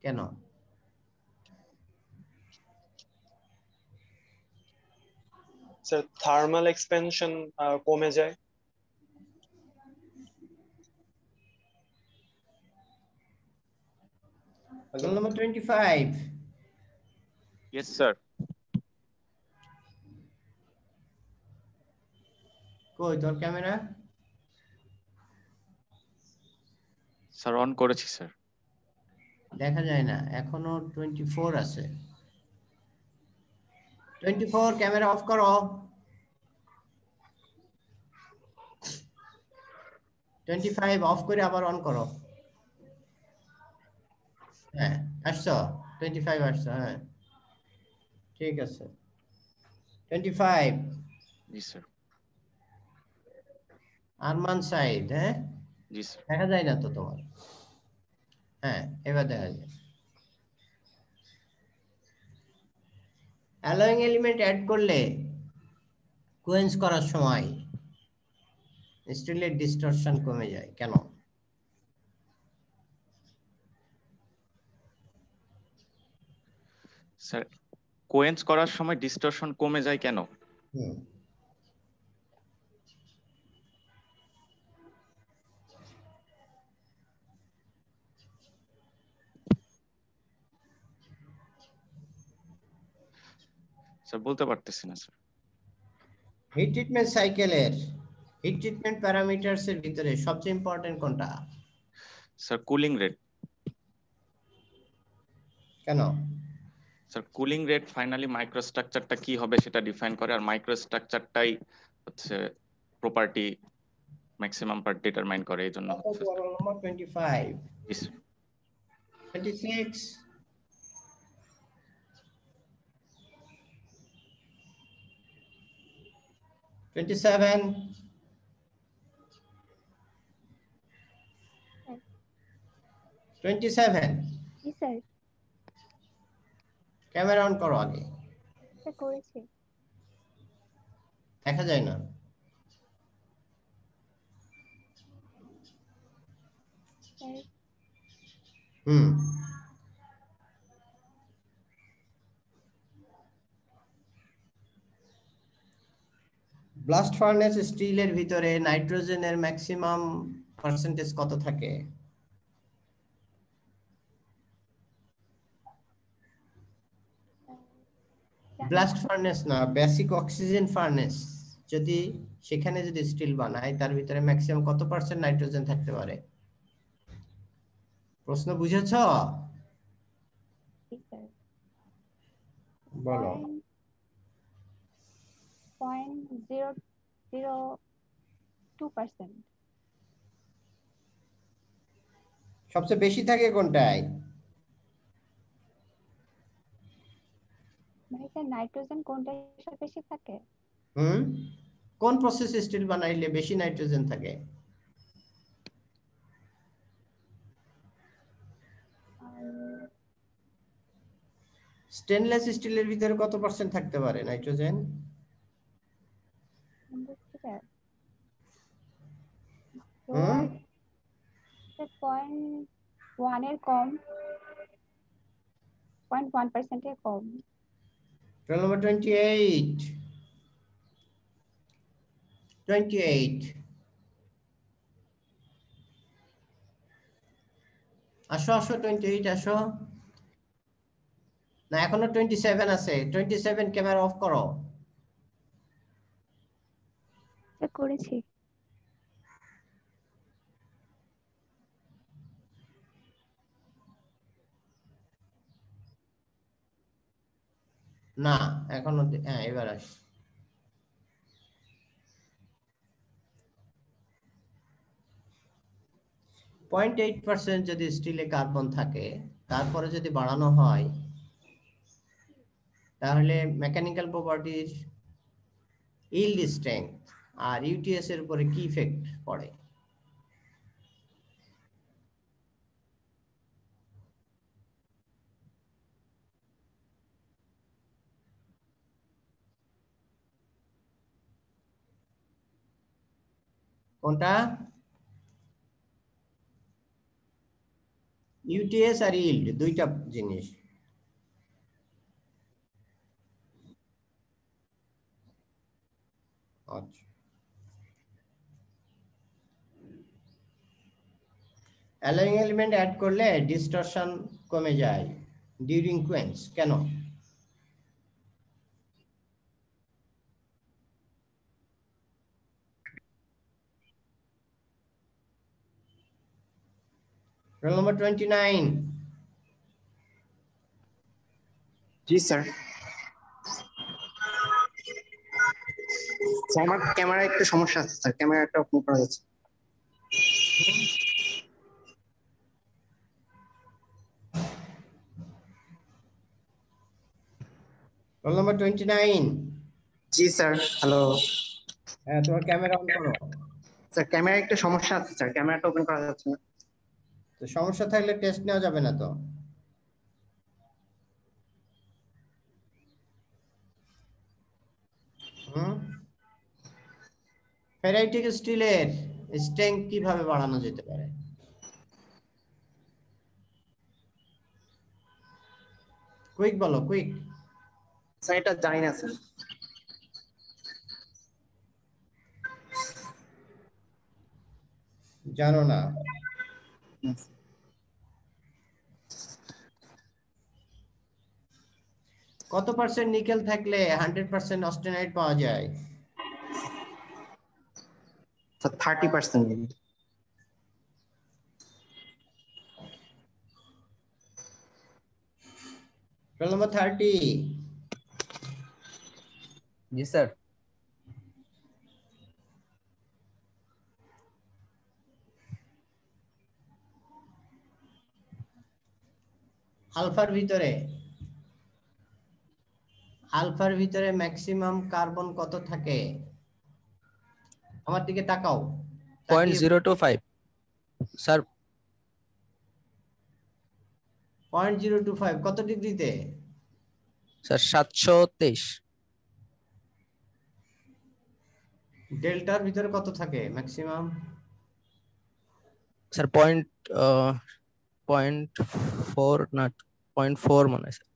Speaker 2: কেন?
Speaker 18: স্যার থার্মাল এক্সপেনশন কমে যায়।
Speaker 2: Rule number 25.
Speaker 19: Yes sir.
Speaker 2: কই তোর ক্যামেরা?
Speaker 19: স্যার অন করেছি স্যার।
Speaker 2: দেখা যায় না, এখনো 24 আছে। 24 ক্যামেরা অফ করো। 25 অফ করে আবার অন করো। হ্যাঁ আসছো, 25 আসছো, হ্যাঁ ঠিক আছে। 25
Speaker 19: জি স্যার।
Speaker 2: আরমান সাইদ, হ্যাঁ
Speaker 19: জি স্যার।
Speaker 2: দেখা যায় না তো তোমার? হ্যাঁ এবার দেখা যায়। অ্যালয়িং এলিমেন্ট অ্যাড করলে কোয়েন্স করার সময় স্টিলের ডিস্টরশন কমে যায় কেন?
Speaker 19: স্যার কোয়েন্স করার সময় ডিস্টরশন কমে যায় কেন? স্যার বলতে পারতেছি না স্যার।
Speaker 2: হিট ট্রিটমেন্ট সাইকেলের হিট ট্রিটমেন্ট প্যারামিটারস এর ভিতরে সবচেয়ে ইম্পর্টেন্ট কোনটা?
Speaker 19: Sir cooling rate.
Speaker 2: কেন?
Speaker 19: স্যার কুলিং রেট ফাইনালি মাইক্রোস্ট্রাকচারটা কি হবে সেটা ডিফাইন করে, আর মাইক্রোস্ট্রাকচারটাই হচ্ছে প্রপার্টি ম্যাক্সিমাম পার্ট ডিটারমাইন করে, এই জন্য হচ্ছে
Speaker 2: roll number 25
Speaker 19: Yes, sir.
Speaker 2: 26 27 27
Speaker 20: G sir,
Speaker 2: camera on করো আগে,
Speaker 20: স্যার করেছি।
Speaker 2: দেখা যায় না।
Speaker 20: স্যার
Speaker 2: হুম ব্লাস্ট ফার্নেস স্টিলের ভিতরে নাইট্রোজেনের ম্যাক্সিমাম পার্সেন্টেজ কত থাকে? ব্লাস্ট ফার্নেস না, বেসিক অক্সিজেন ফার্নেস, যদি সেখানে যদি স্টিল বানায় তার ভিতরে ম্যাক্সিমাম কত পার্সেন্ট নাইট্রোজেন থাকতে পারে? প্রশ্ন বুঝেছ?
Speaker 20: জি স্যার,
Speaker 2: বলো।
Speaker 20: 0.002%।
Speaker 2: সবচেয়ে বেশি থাকে কোনটায়?
Speaker 20: মানে স্যার নাইট্রোজেন কোনটার সাথে বেশি থাকে?
Speaker 2: কোন প্রসেস স্টিল বানাইলে বেশি নাইট্রোজেন থাকে? স্টেনলেস স্টিলের ভিতরে কত পার্সেন্ট থাকতে পারে নাইট্রোজেন?
Speaker 20: স্যার
Speaker 2: হুম
Speaker 20: 0.1 এর কম, 0.1% এর কম।
Speaker 2: রোল নাম্বার 28 আসো আসো 28 আসো না, এখনো 27 আছে। 27 ক্যামেরা অফ করো।
Speaker 20: স্যার করেছি।
Speaker 2: না এখনো, হ্যাঁ এবার আস। পয়েন্ট 8% যদি স্টিলে কার্বন থাকে, তারপরে যদি বাড়ানো হয় তাহলে মেকানিক্যাল প্রপার্টির ইল্ড স্ট্রেংথ আর ইউটিএস এর উপরে কি ইফেক্ট পড়ে? কোনটা? ইউটিএস আর ইল্ড দুইটা জিনিস। আচ্ছা, অ্যালোয়িং এলিমেন্ট অ্যাড করলে ডিস্টরশন কমে যায় ডিউরিং কোয়েন্স, কেন? রোল নাম্বার 29
Speaker 18: জি স্যার। স্যার আমার ক্যামেরা একটু সমস্যা আছে স্যার, ক্যামেরাটা ওপেন করা যাচ্ছে।
Speaker 2: রোল নাম্বার 29
Speaker 18: জি স্যার। হ্যালো
Speaker 2: হ্যাঁ, তোমার ক্যামেরা অন করো।
Speaker 18: স্যার ক্যামেরা একটু সমস্যা আছে স্যার, ক্যামেরাটা ওপেন করা যাচ্ছে না।
Speaker 2: তো সমস্যা থাকলে টেস্ট নেওয়া যাবে না তো। ফেরাইটিক স্টিলের স্ট্রেংথ কিভাবে বাড়ানো যেতে পারে? কুইক বলো, কুইক।
Speaker 18: স্যার এটা জানি না স্যার।
Speaker 2: জানো না? কত পার্সেন্ট নিকেল থাকলে 100% অস্টেনাইট পাওয়া যায়?
Speaker 21: 30%।
Speaker 2: Roll number 30।
Speaker 22: জি স্যার।
Speaker 2: আলফার ভিতরে ম্যাক্সিমাম কার্বন কত থাকে? আমার দিকে তাকাও।
Speaker 22: 0.025 স্যার।
Speaker 2: 0.025 কত ডিগ্রিতে?
Speaker 22: স্যার 723।
Speaker 2: ডেল্টার ভিতরে কত থাকে ম্যাক্সিমাম?
Speaker 22: স্যার 0.4 না 0.4 মনে হয় স্যার।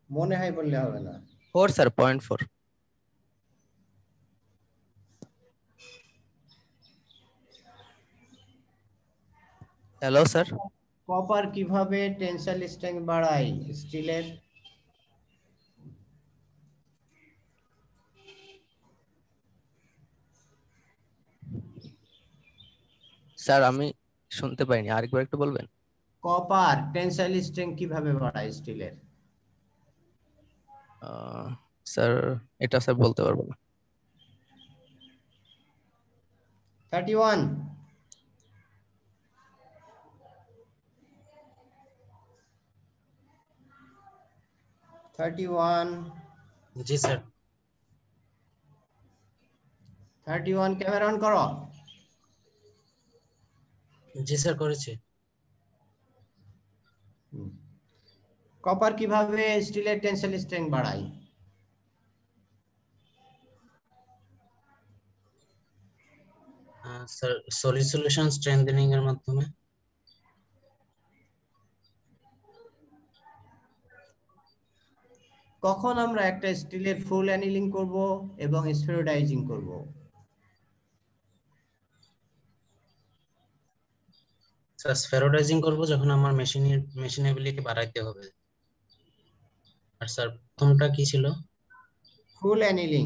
Speaker 2: মনে হয় বললে হবে না।
Speaker 22: 4 স্যার 0.4। Hello sir.
Speaker 2: কপার কিভাবে টেনসাইল স্ট্রেংথ বাড়ায় স্টিলের?
Speaker 22: স্যার আমি শুনতে পাইনি, আরেকবার একটু বলবেন?
Speaker 2: কপার টেনসাইল স্ট্রেংথ কিভাবে বাড়ায় স্টিলের?
Speaker 22: স্যার এটা স্যার বলতে পারবো না।
Speaker 2: 31।
Speaker 23: জি স্যার।
Speaker 2: 31 ক্যামেরা অন করো।
Speaker 23: জি স্যার করেছি।
Speaker 2: কপার কিভাবে স্টিলের টেনসাইল স্ট্রেংথ বাড়ায়?
Speaker 23: স্যার সলিড সলিউশন স্ট্রেংথেনিং এর মাধ্যমে।
Speaker 2: কখন আমরা একটা স্টিলের ফুল অ্যানিলিং করব এবং স্ফেরোডাইজিং করব?
Speaker 23: স্যার স্ফেরোডাইজিং করব যখন আমার মেশিনেবিলিটি বাড়াইতে হবে। আর স্যার প্রথমটা কি ছিল?
Speaker 2: ফুল অ্যানিলিং।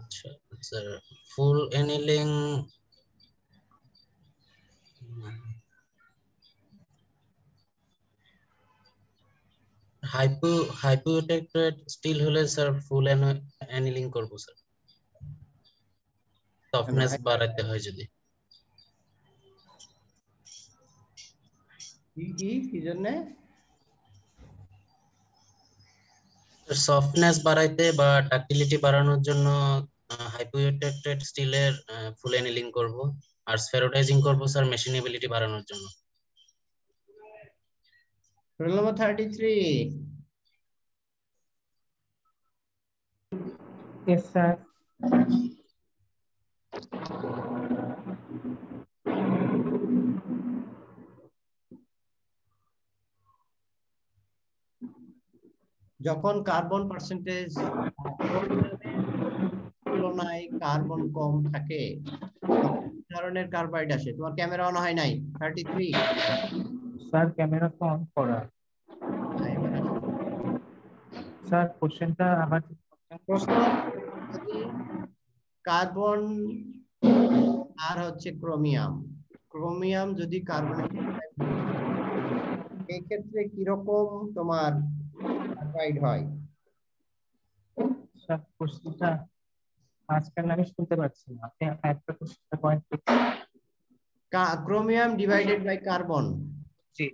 Speaker 23: আচ্ছা স্যার ফুল অ্যানিলিং হাইপোটেক্টেড স্টিল হলে স্যার ফুল অ্যানিলিং করব স্যার। সফটনেস বাড়াতে হয় যদি।
Speaker 2: কি জন্য?
Speaker 23: সফটনেস বাড়াইতে বা ডাক্টিলিটি বাড়ানোর জন্য হাইপোটেক্টেড স্টিলের ফুল অ্যানিলিং করব। আর স্ফেরোডাইজিং করব স্যার মেশিনেবিলিটি বাড়ানোর জন্য।
Speaker 2: Roll number 33।
Speaker 1: Yes, sir.
Speaker 2: যখন কার্বন পার্সেন্টেজ তুলনায় কার্বন কম থাকে ধরনের কার্বাইড আসে? তোমার ক্যামেরা অন হয় নাই। 33।
Speaker 1: স্যার ক্যামেরা তো অন করা। স্যার কোশ্চেনটা আবার
Speaker 2: প্রশ্ন কার্বন আর হচ্ছে ক্রোমিয়াম যদি কার্বন এই ক্ষেত্রে কি রকম তোমার কার্বাইড হয়?
Speaker 1: স্যার কোশ্চেনটা মাঝখানে আমি শুনতে পাচ্ছি না, আপনি একটা কোশ্চেনটা point
Speaker 2: chromium divided by carbon,
Speaker 1: জি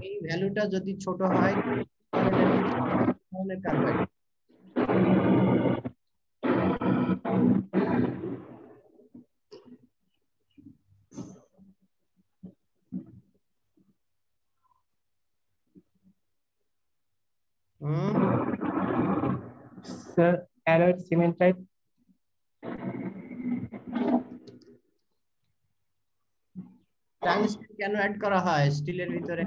Speaker 2: এই ভ্যালুটা যদি ছোট হয় তাহলে carbide.
Speaker 1: Sir alloyed cementite.
Speaker 2: Tungsten কেন অ্যাড করা হয় স্টিলের ভিতরে?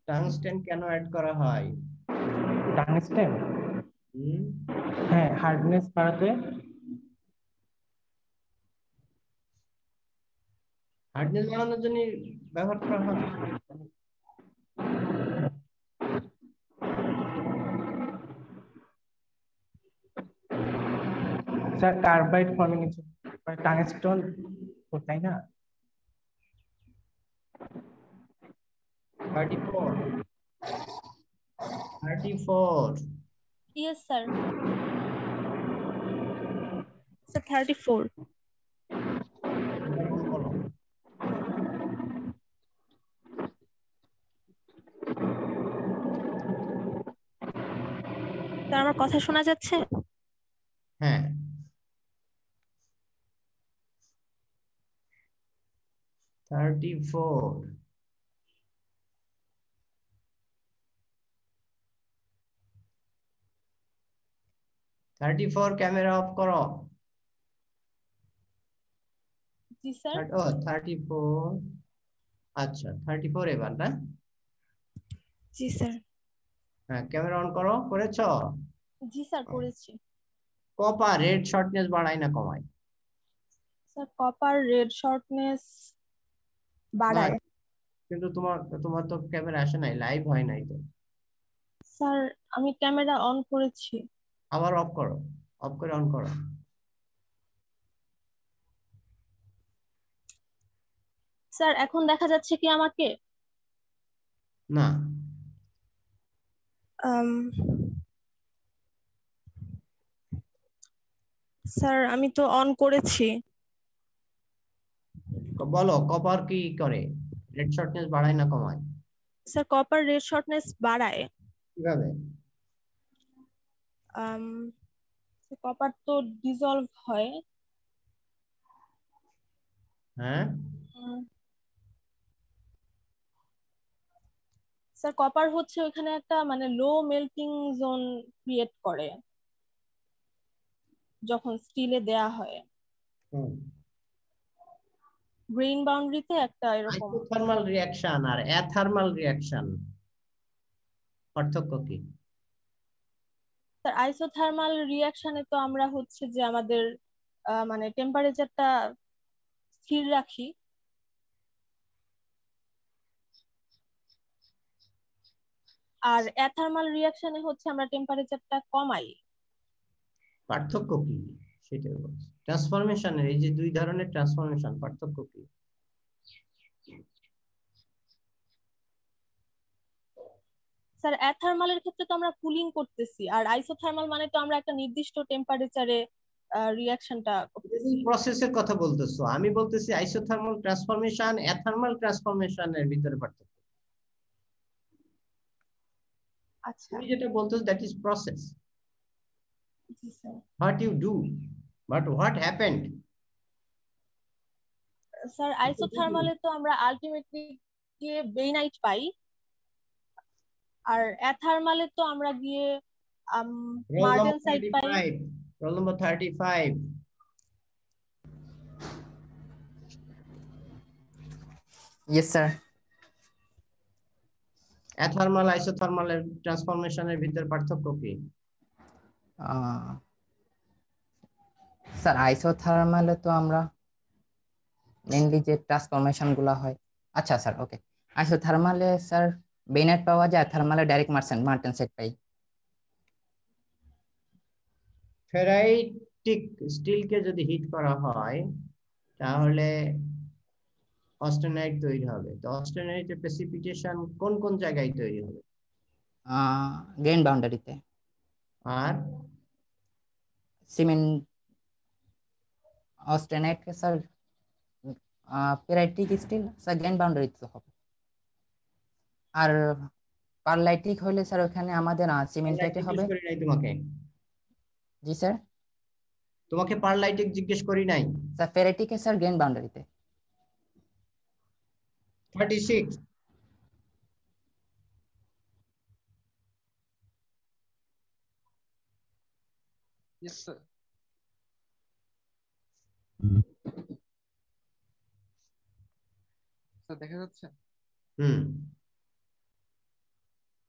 Speaker 2: টাংস্টেন কেন অ্যাড করা হয়?
Speaker 1: টাংস্টেন হ্যাঁ হার্ডনেস বাড়াতে
Speaker 2: হার্ডনেস বাড়ানোর জন্য ব্যবহার করা হয়।
Speaker 1: স্যার কার্বাইড ফর্মিং এর জন্য টাংস্টন তাই না?
Speaker 2: 34
Speaker 5: Yes, sir. Sir, 34. স্যার আমার কথা শোনা যাচ্ছে?
Speaker 2: হ্যাঁ, $34 ক্যামেরা অফ করো।
Speaker 5: জি স্যার।
Speaker 2: 34 আচ্ছা 34 এবার না?
Speaker 5: জি স্যার।
Speaker 2: হ্যাঁ, ক্যামেরা অন করো। করেছো?
Speaker 5: জি স্যার করেছি।
Speaker 2: কপার রেড শর্টনেস বাড়ায় না কমায়?
Speaker 5: স্যার কপার রেড শর্টনেস বাড়ায়।
Speaker 2: কিন্তু তোমার তো ক্যামেরা আসে নাই, লাইভ হয় নাই তো।
Speaker 5: স্যার আমি ক্যামেরা অন করেছি।
Speaker 2: আবার অফ করো, অফ করে অন করো।
Speaker 5: স্যার এখন দেখা যাচ্ছে কি আমাকে?
Speaker 2: না।
Speaker 5: স্যার আমি তো অন করেছি।
Speaker 2: বলো কপার কি করে? রেড শর্টনেস বাড়ায় না কমায়?
Speaker 5: স্যার কপার রেড শর্টনেস বাড়ায়।
Speaker 2: কিভাবে?
Speaker 5: কপার তো ডিসলভ হয়।
Speaker 2: হ্যাঁ
Speaker 5: স্যার কপার হচ্ছে ওখানে একটা মানে লো মেল্টিং জোন ক্রিয়েট করে যখন স্টিলে দেয়া হয়। গ্রেইন বাউন্ডারিতে একটা এরকম।
Speaker 2: আইসোথার্মাল রিঅ্যাকশন আর অ্যাথার্মাল রিঅ্যাকশন পার্থক্য কি?
Speaker 5: স্যার আইসোথার্মাল রিঅ্যাকশনে তো আমরা হচ্ছে যে আমাদের মানে টেম্পারেচারটা স্থির রাখি। আর অ্যাথার্মাল রিঅ্যাকশনে হচ্ছে আমরা টেম্পারেচারটা কমাই।
Speaker 2: পার্থক্য কি সেটাই বলছি। ট্রান্সফরমেশনের এই যে দুই ধরনের ট্রান্সফরমেশন পার্থক্য কি?
Speaker 5: স্যার অ্যাথার্মালের ক্ষেত্রে তো আমরা কুলিং করতেছি, আর আইসোথার্মাল মানে তো আমরা একটা নির্দিষ্ট টেম্পারেচারে রিঅ্যাকশনটা করতেছি।
Speaker 2: প্রসেসের কথা বলতেছো, আমি বলতেছি আইসোথার্মাল ট্রান্সফরমেশন অ্যাথার্মাল ট্রান্সফরমেশনের ভিতরে পার্থক্য।
Speaker 5: আচ্ছা
Speaker 2: তুমি যেটা বলতেছো দ্যাট ইজ প্রসেস,
Speaker 5: জি sir.
Speaker 2: what you do but what happened?
Speaker 5: Sir আইসোথার্মালে তো আমরা আলটিমেটলি গিয়ে বেইনাইট পাই, আর অ্যাথার্মালে তো আমরা গিয়ে মার্টেনসাইট পাই।
Speaker 2: Roll number 35।
Speaker 6: Yes sir.
Speaker 2: Athermal আইসোথার্মালের ট্রান্সফরমেশনের ভিতরে পার্থক্য কি?
Speaker 6: স্যার আইসোথার্মালে তো আমরা মেইনলি যে ট্রান্সফরমেশন গুলো হয়। আচ্ছা স্যার ওকে। আইসোথার্মালে স্যার বেইনাইট পাওয়া যায়, থার্মালে ডাইরেক্ট মার্টেনসাইট পাই।
Speaker 2: ফেরাইটিক স্টিলকে যদি হিট করা হয় তাহলে অস্টেনাইট তৈরি হবে। তো অস্টেনাইটের প্রেসিপিটেশন কোন কোন জায়গায় তৈরি হবে?
Speaker 6: গ্রেইন বাউন্ডারিতে।
Speaker 2: আর
Speaker 6: cement austenite sir ferritic steel sir grain বাউন্ডারিতে হবে। আর পারলাইটিক হলে স্যার ওখানে আমাদের সিমেন্টাইটে হবে।
Speaker 2: তোমাকে
Speaker 6: জি স্যার।
Speaker 2: তোমাকে পারলাইটিক জিজ্ঞেস করি নাই
Speaker 6: স্যার। ফেরাইটিকে স্যার গ্রেইন বাউন্ডারিতে।
Speaker 2: 36।
Speaker 16: Yes sir. স্যার দেখা যাচ্ছে?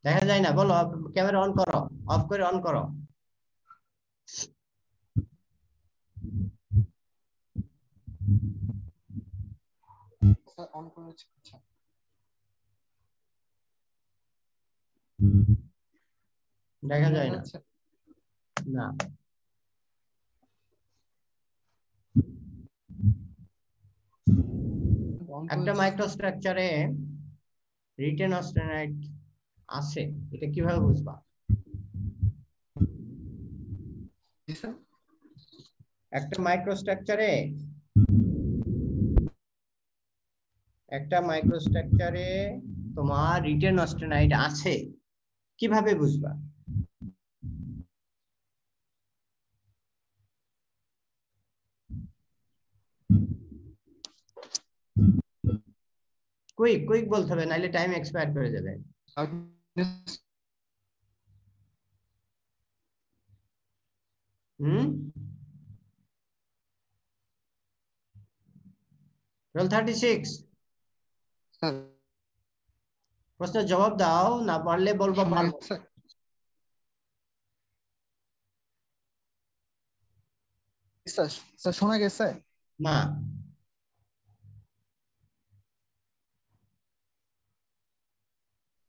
Speaker 2: দেখা যায় না, বলো ক্যামেরা অন করো, অফ করে অন করো।
Speaker 15: স্যার অন করেছি। আচ্ছা
Speaker 2: দেখা যায় না। না একটা মাইক্রোস্ট্রাকচারে রিটেন অস্টেনাইট আছে, এটা কিভাবে বুঝবা? একটা মাইক্রোস্ট্রাকচারে তোমার রিটেন অস্টেনাইট আছে, কিভাবে বুঝবা? কুইক বলতে হবে, নাইলে টাইম এক্সপায়ার করে যাবে। হুম 12:36 প্রশ্নের জবাব দাও, না পারলে বলবো পারবো।
Speaker 15: স্যার শোনা গেছে
Speaker 2: না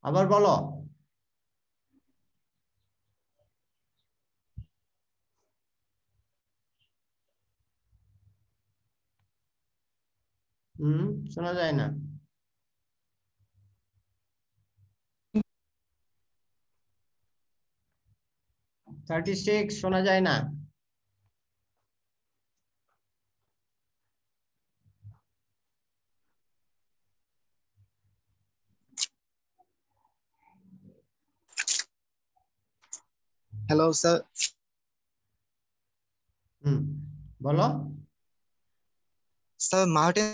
Speaker 2: আবার বলো। শোনা যায় না। শোনা যায় না।
Speaker 7: Hello sir.
Speaker 2: বলো
Speaker 7: স্যার। মার্টিন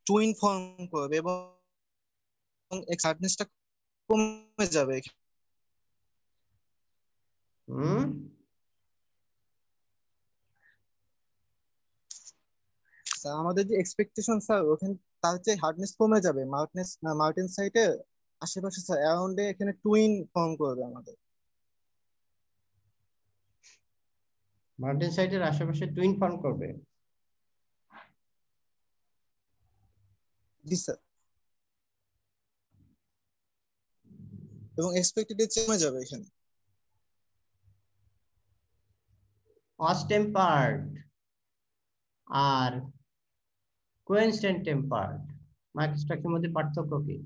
Speaker 7: টুইন ফর্ম করবে এবং হার্ডনেসটা কমে যাবে। স্যার আমাদের যে এক্সপেকটেশন স্যার, ওখানে তার চেয়ে হার্ডনেস কমে যাবে মার্টিন সাইটে আশেপাশে স্যার, অ্যারাউন্ডে এখানে টুইন ফর্ম করবে আমাদের।
Speaker 2: মার্টিন সাইটের আশেপাশে টুইন ফর্ম করবে।
Speaker 7: জি স্যার। এবং এক্সপেক্টেড এর চেয়ে কমে যাবে এখানে।
Speaker 2: অস্টেম্পার্ড আর কোইনস্ট্যান্ট টেম্পার্ড মাইক্রোস্ট্রাকচারের মধ্যে পার্থক্য কি?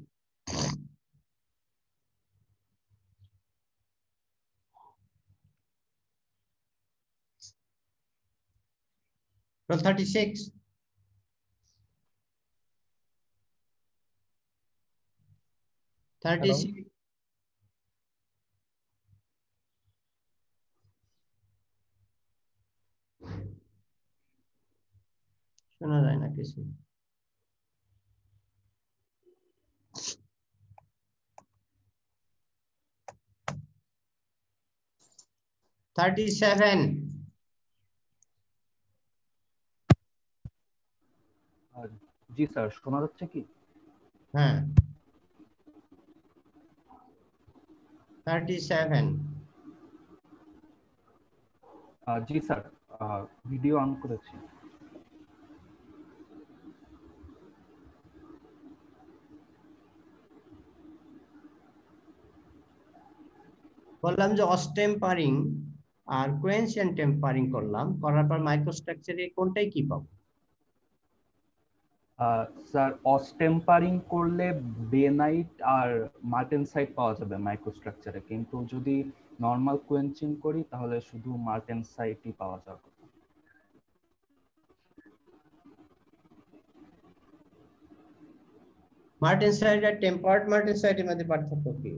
Speaker 2: Well, 36 শোনা যায় না কিছু। 37
Speaker 13: জি স্যার, শোনা যাচ্ছে কি?
Speaker 2: হ্যাঁ 37
Speaker 13: জি স্যার, ভিডিও অন করেছি।
Speaker 2: বললাম যে অস্টেম্পারিং আর কোয়েনশিয়ান টেম্পারিং করলাম, করার পর মাইক্রোস্ট্রাকচারে কোনটাই কি পাবো?
Speaker 13: স্যার অস্টেম্পারিং করলে বেনাইট আর মার্টেনসাইট পাওয়া যাবে মাইক্রোস্ট্রাকচারে, কিন্তু যদি নর্মাল কোয়েনচিং করি তাহলে শুধু মার্টেনসাইটই পাওয়া যাবে।
Speaker 2: মার্টেনসাইট আর টেম্পার্ড মার্টেনসাইটের মধ্যে পার্থক্য কি?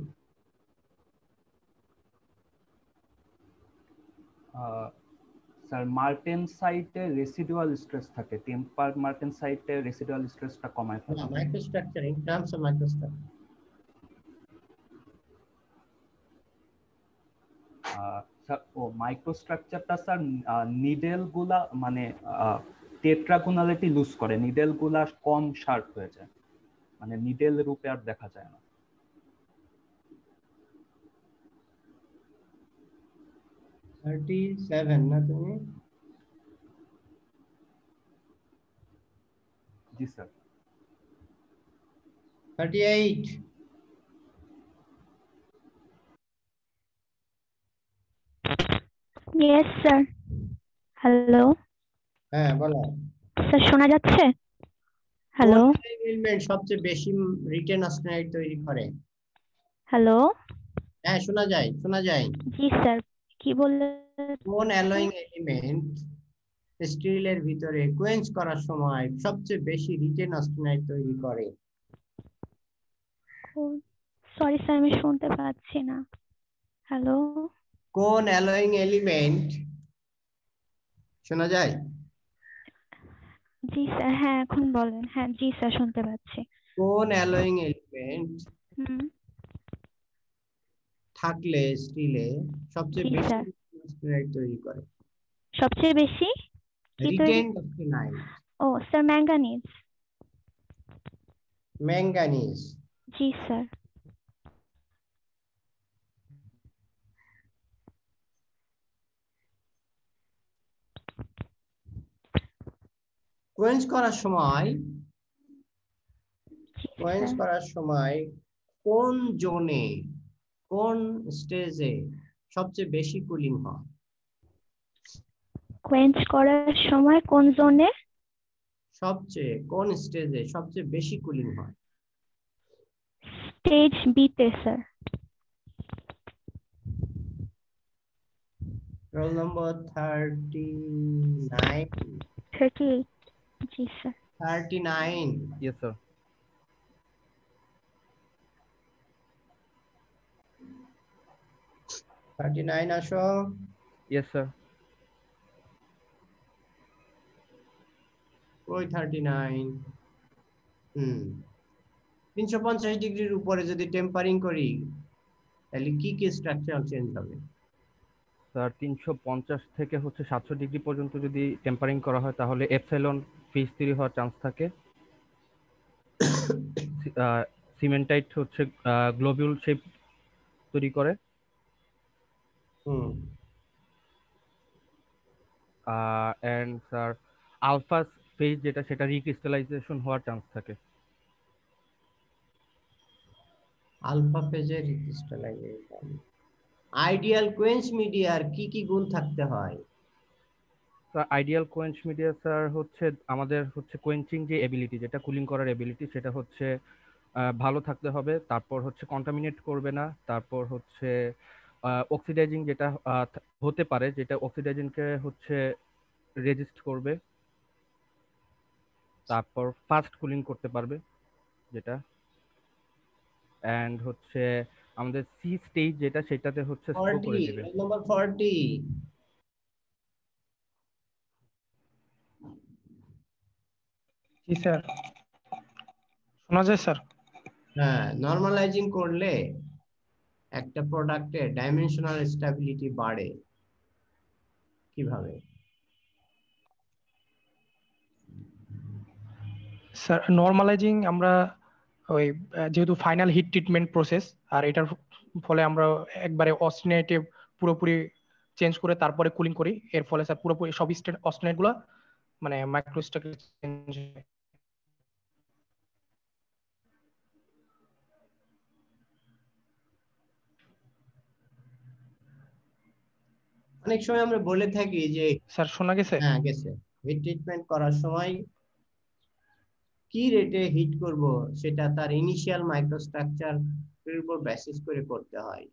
Speaker 13: স্যার মার্টেনসাইটে রেসিডুয়াল স্ট্রেস থাকে, টেম্পার্ড মার্টেনসাইটে রেসিডুয়াল স্ট্রেসটা কমায় ফেলে।
Speaker 2: Microstructure in terms of microstructure
Speaker 13: মাইক্রোস্ট্রাকচারটা স্যার নিডেল গুলা মানে টেট্রাগোনালিটি লুজ করে, নিডেল গুলা কম শার্প হয়ে যায়, মানে নিডেল রূপে আর দেখা যায় না।
Speaker 2: না তুমি
Speaker 13: জি স্যার।
Speaker 2: 38
Speaker 20: yes sir. হ্যালো
Speaker 2: হ্যাঁ বলো।
Speaker 20: স্যার, শোনা যাচ্ছে?
Speaker 2: কোন
Speaker 20: হ্যালো
Speaker 2: এলিমেন্ট সবচেয়ে বেশি রিটেন অস্টেনাইট তৈরি করে?
Speaker 20: হ্যালো
Speaker 2: হ্যাঁ শোনা যায়, শোনা যায়।
Speaker 20: জি স্যার, কি বললেন?
Speaker 2: কোন অ্যালয়িং এলিমেন্ট স্টিলের ভিতরে কোয়েঞ্চ করার সময় সবচেয়ে বেশি রিটেন অস্টেনাইট তৈরি করে?
Speaker 20: সরি স্যার, আমি শুনতে পাচ্ছি না। হ্যালো
Speaker 2: কোন অ্যালয়িং এলিমেন্ট, শোনা যায়?
Speaker 20: জি স্যার, হ্যাঁ এখন বলেন। হ্যাঁ জি স্যার, শুনতে পাচ্ছি।
Speaker 2: কোন অ্যালয়িং এলিমেন্ট
Speaker 20: হুম
Speaker 2: থাকলে স্টিলে সবচেয়ে
Speaker 20: জি
Speaker 2: বেশি
Speaker 20: স্যার।
Speaker 2: অস্টেনাইট তৈরি করে?
Speaker 20: সবচেয়ে বেশি কি তৈরি?
Speaker 2: রিটেন অস্টেনাইট।
Speaker 20: ও স্যার, ম্যাঙ্গানিজ।
Speaker 2: ম্যাঙ্গানিজ।
Speaker 20: জি স্যার।
Speaker 2: কোয়েঞ্চ করার সময়
Speaker 20: জি
Speaker 2: কোয়েঞ্চ
Speaker 20: স্যার।
Speaker 2: করার সময় কোন জোনে, কোন স্টেজে সবচেয়ে বেশি কুলিং হয়?
Speaker 20: কোয়েঞ্চ করার সময় কোন জোনে?
Speaker 2: কোন স্টেজে সবচেয়ে বেশি কুলিং হয়?
Speaker 20: স্টেজ বি তে স্যার।
Speaker 2: Roll number 39।
Speaker 20: 38 জি স্যার।
Speaker 2: 39।
Speaker 13: Yes sir.
Speaker 2: 39 আসো।
Speaker 13: Yes sir.
Speaker 2: ওই 39। 350 ডিগ্রির উপরে যদি টেম্পারিং করি তাহলে কি কি স্ট্রাকচারাল চেঞ্জ হবে?
Speaker 13: স্যার 350 থেকে হচ্ছে 700 ডিগ্রি পর্যন্ত যদি টেম্পারিং করা হয় তাহলে এপসাইলন ফেজ তৈরি হওয়ার চান্স থাকে। সিমেন্টাইট হচ্ছে গ্লোবিউল শেপ তৈরি করে। এন্ড স্যার আলফা ফেজ যেটা সেটা রিক্রিস্টালাইজেশন হওয়ার চান্স থাকে।
Speaker 2: আলফা ফেজের রিক্রিস্টালাইজেশন। আইডিয়াল কোয়েঞ্চ মিডিয়ার কি কি গুণ থাকতে হয়?
Speaker 13: Sir ideal quench media sir হচ্ছে আমাদের হচ্ছে কোয়েঞ্চিং যে এবিলিটি, যেটা কুলিং করার এবিলিটি, সেটা হচ্ছে ভালো থাকতে হবে। তারপর হচ্ছে কন্টামিনেট করবে না। তারপর হচ্ছে অক্সিডাইজিং যেটা হতে পারে, যেটা অক্সিডাইজিংকে হচ্ছে রেজিস্ট করবে। তারপর ফাস্ট কুলিং করতে পারবে যেটা, এন্ড হচ্ছে আমাদের সি স্টেজ যেটা সেটাতে হচ্ছে স্লো করে
Speaker 2: 40
Speaker 13: দিবে।
Speaker 2: নম্বর 40।
Speaker 15: জি স্যার, শোনা যায় স্যার?
Speaker 2: হ্যাঁ, নরমালাইজিং করলে একটা প্রোডাক্টের ডাইমেনশনাল স্টেবিলিটি বাড়ে কিভাবে?
Speaker 15: স্যার নরমালাইজিং আমরা ওই যেহেতু ফাইনাল হিট ট্রিটমেন্ট প্রসেস, আর এটার ফলে আমরা একবারে অস্টেনাইটে পুরোপুরি চেঞ্জ করে তারপরে কুলিং করি। এর ফলে স্যার পুরোপুরি সব অস্টেনাইট গুলা মানে মাইক্রোস্ট্রাকচার চেঞ্জ হয়।
Speaker 2: অনেক সময় আমরা বলে থাকি যে,
Speaker 15: স্যার শোনা গেছে?
Speaker 2: হ্যাঁ গেছে, হিট ট্রিটমেন্ট করার সময় কি রেটে হিট করব সেটা তার ইনিশিয়াল মাইক্রোস্ট্রাকচার এর উপর বেসিস করে করতে হয়।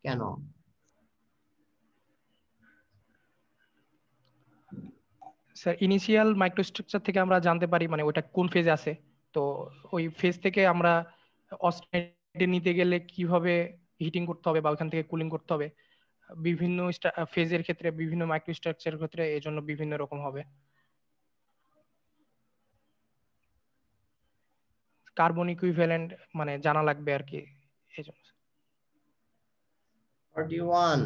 Speaker 2: কেন?
Speaker 15: স্যার ইনিশিয়াল মাইক্রোস্ট্রাকচার থেকে আমরা জানতে পারি মানে ওটা কোন ফেজে আছে। তো ওই ফেজ থেকে আমরা অস্টেনাইটে নিতে গেলে কিভাবে হিটিং করতে হবে বা ওখান থেকে কুলিং করতে হবে, বিভিন্ন ফেজের ক্ষেত্রে বিভিন্ন মাইক্রোস্ট্রাকচারের ক্ষেত্রে এই জন্য বিভিন্ন রকম হবে। কার্বন ইকুইভ্যালেন্ট মানে জানা লাগবে আর কি, এই জন্য।
Speaker 2: 41।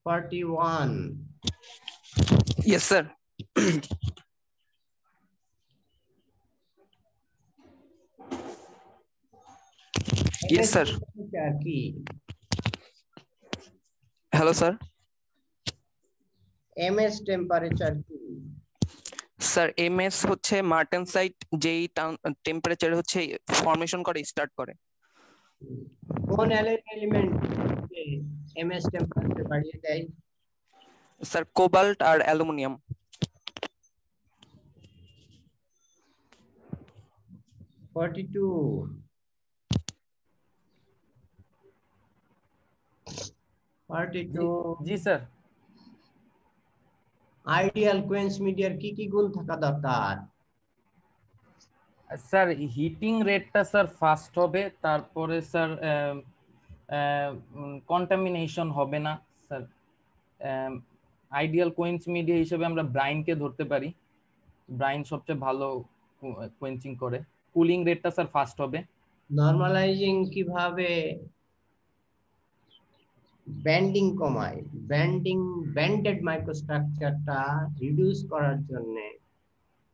Speaker 2: 41।
Speaker 22: Yes, sir. Yes, sir.
Speaker 2: কি?
Speaker 22: Hello, sir.
Speaker 2: MS টেম্পারেচার কি?
Speaker 8: স্যার এমএস হচ্ছে মার্টেনসাইট যেই টেম্পারেচারে হচ্ছে ফর্মেশন করে স্টার্ট করে।
Speaker 2: কোন এলিমেন্ট এমএস টেম্পারেচার বাড়িয়ে দেয়?
Speaker 8: স্যার কোবাল্ট আর অ্যালুমিনিয়াম।
Speaker 2: 42
Speaker 9: জি স্যার।
Speaker 2: আইডিয়াল কোয়েন্স মিডিয়ার কি কি গুণ থাকা দরকার?
Speaker 9: স্যার হিটিং রেটটা স্যার ফাস্ট হবে, তারপরে স্যার কন্টামিনেশন হবে না স্যার। আইডিয়াল কোয়েন্স মিডিয়া হিসেবে আমরা ব্রাইনকে ধরতে পারি, ব্রাইন সবচেয়ে ভালো কোয়েঞ্চিং করে। কুলিং রেটটা স্যার ফাস্ট হবে।
Speaker 2: নরমালাইজিং কিভাবে ব্যান্ডিং কমায়? ব্যান্ডেড মাইক্রোস্ট্রাকচারটা রিডিউস করার জন্য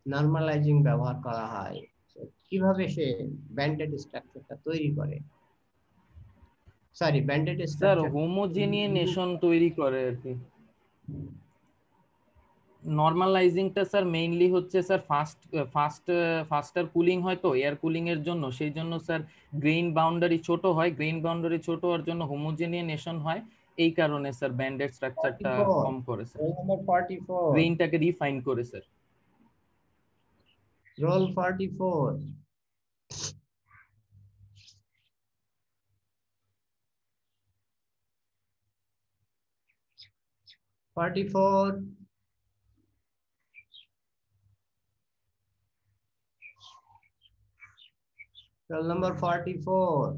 Speaker 2: নরমালাইজিং ব্যবহার করা হয়। কিভাবে সে ব্যান্ডেড স্ট্রাকচারটা তৈরি করে? সরি, ব্যান্ডেড
Speaker 9: স্যার
Speaker 2: স্ট্রাকচার
Speaker 9: হোমোজেনিয়েশন তৈরি করে আর কি। নরমালাইজিংটা স্যার মেইনলি হচ্ছে স্যার ফাস্টার কুলিং হয় তো এয়ার কুলিং এর জন্য, সেই জন্য স্যার গ্রেইন বাউন্ডারি ছোট হয়, গ্রেইন বাউন্ডারি ছোট হওয়ার জন্য হোমোজেনিয়েশন হয়, এই কারণে স্যার ব্যান্ডেড স্ট্রাকচারটা কম করে স্যার।
Speaker 2: নম্বর 44
Speaker 9: গ্রেইনটাকে রিফাইন করে sir.
Speaker 2: Roll 44 44 roll number 44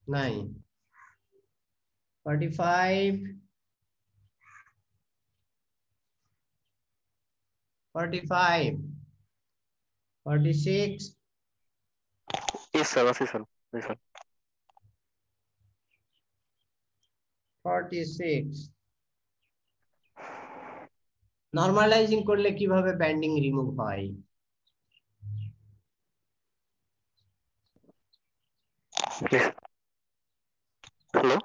Speaker 2: 9 45 45 46
Speaker 22: Yes sir, yes sir, yes sir.
Speaker 2: 46 নরমালাইজিং করলে কিভাবে ব্যান্ডিং রিমুভ হয়?
Speaker 22: হ্যালো,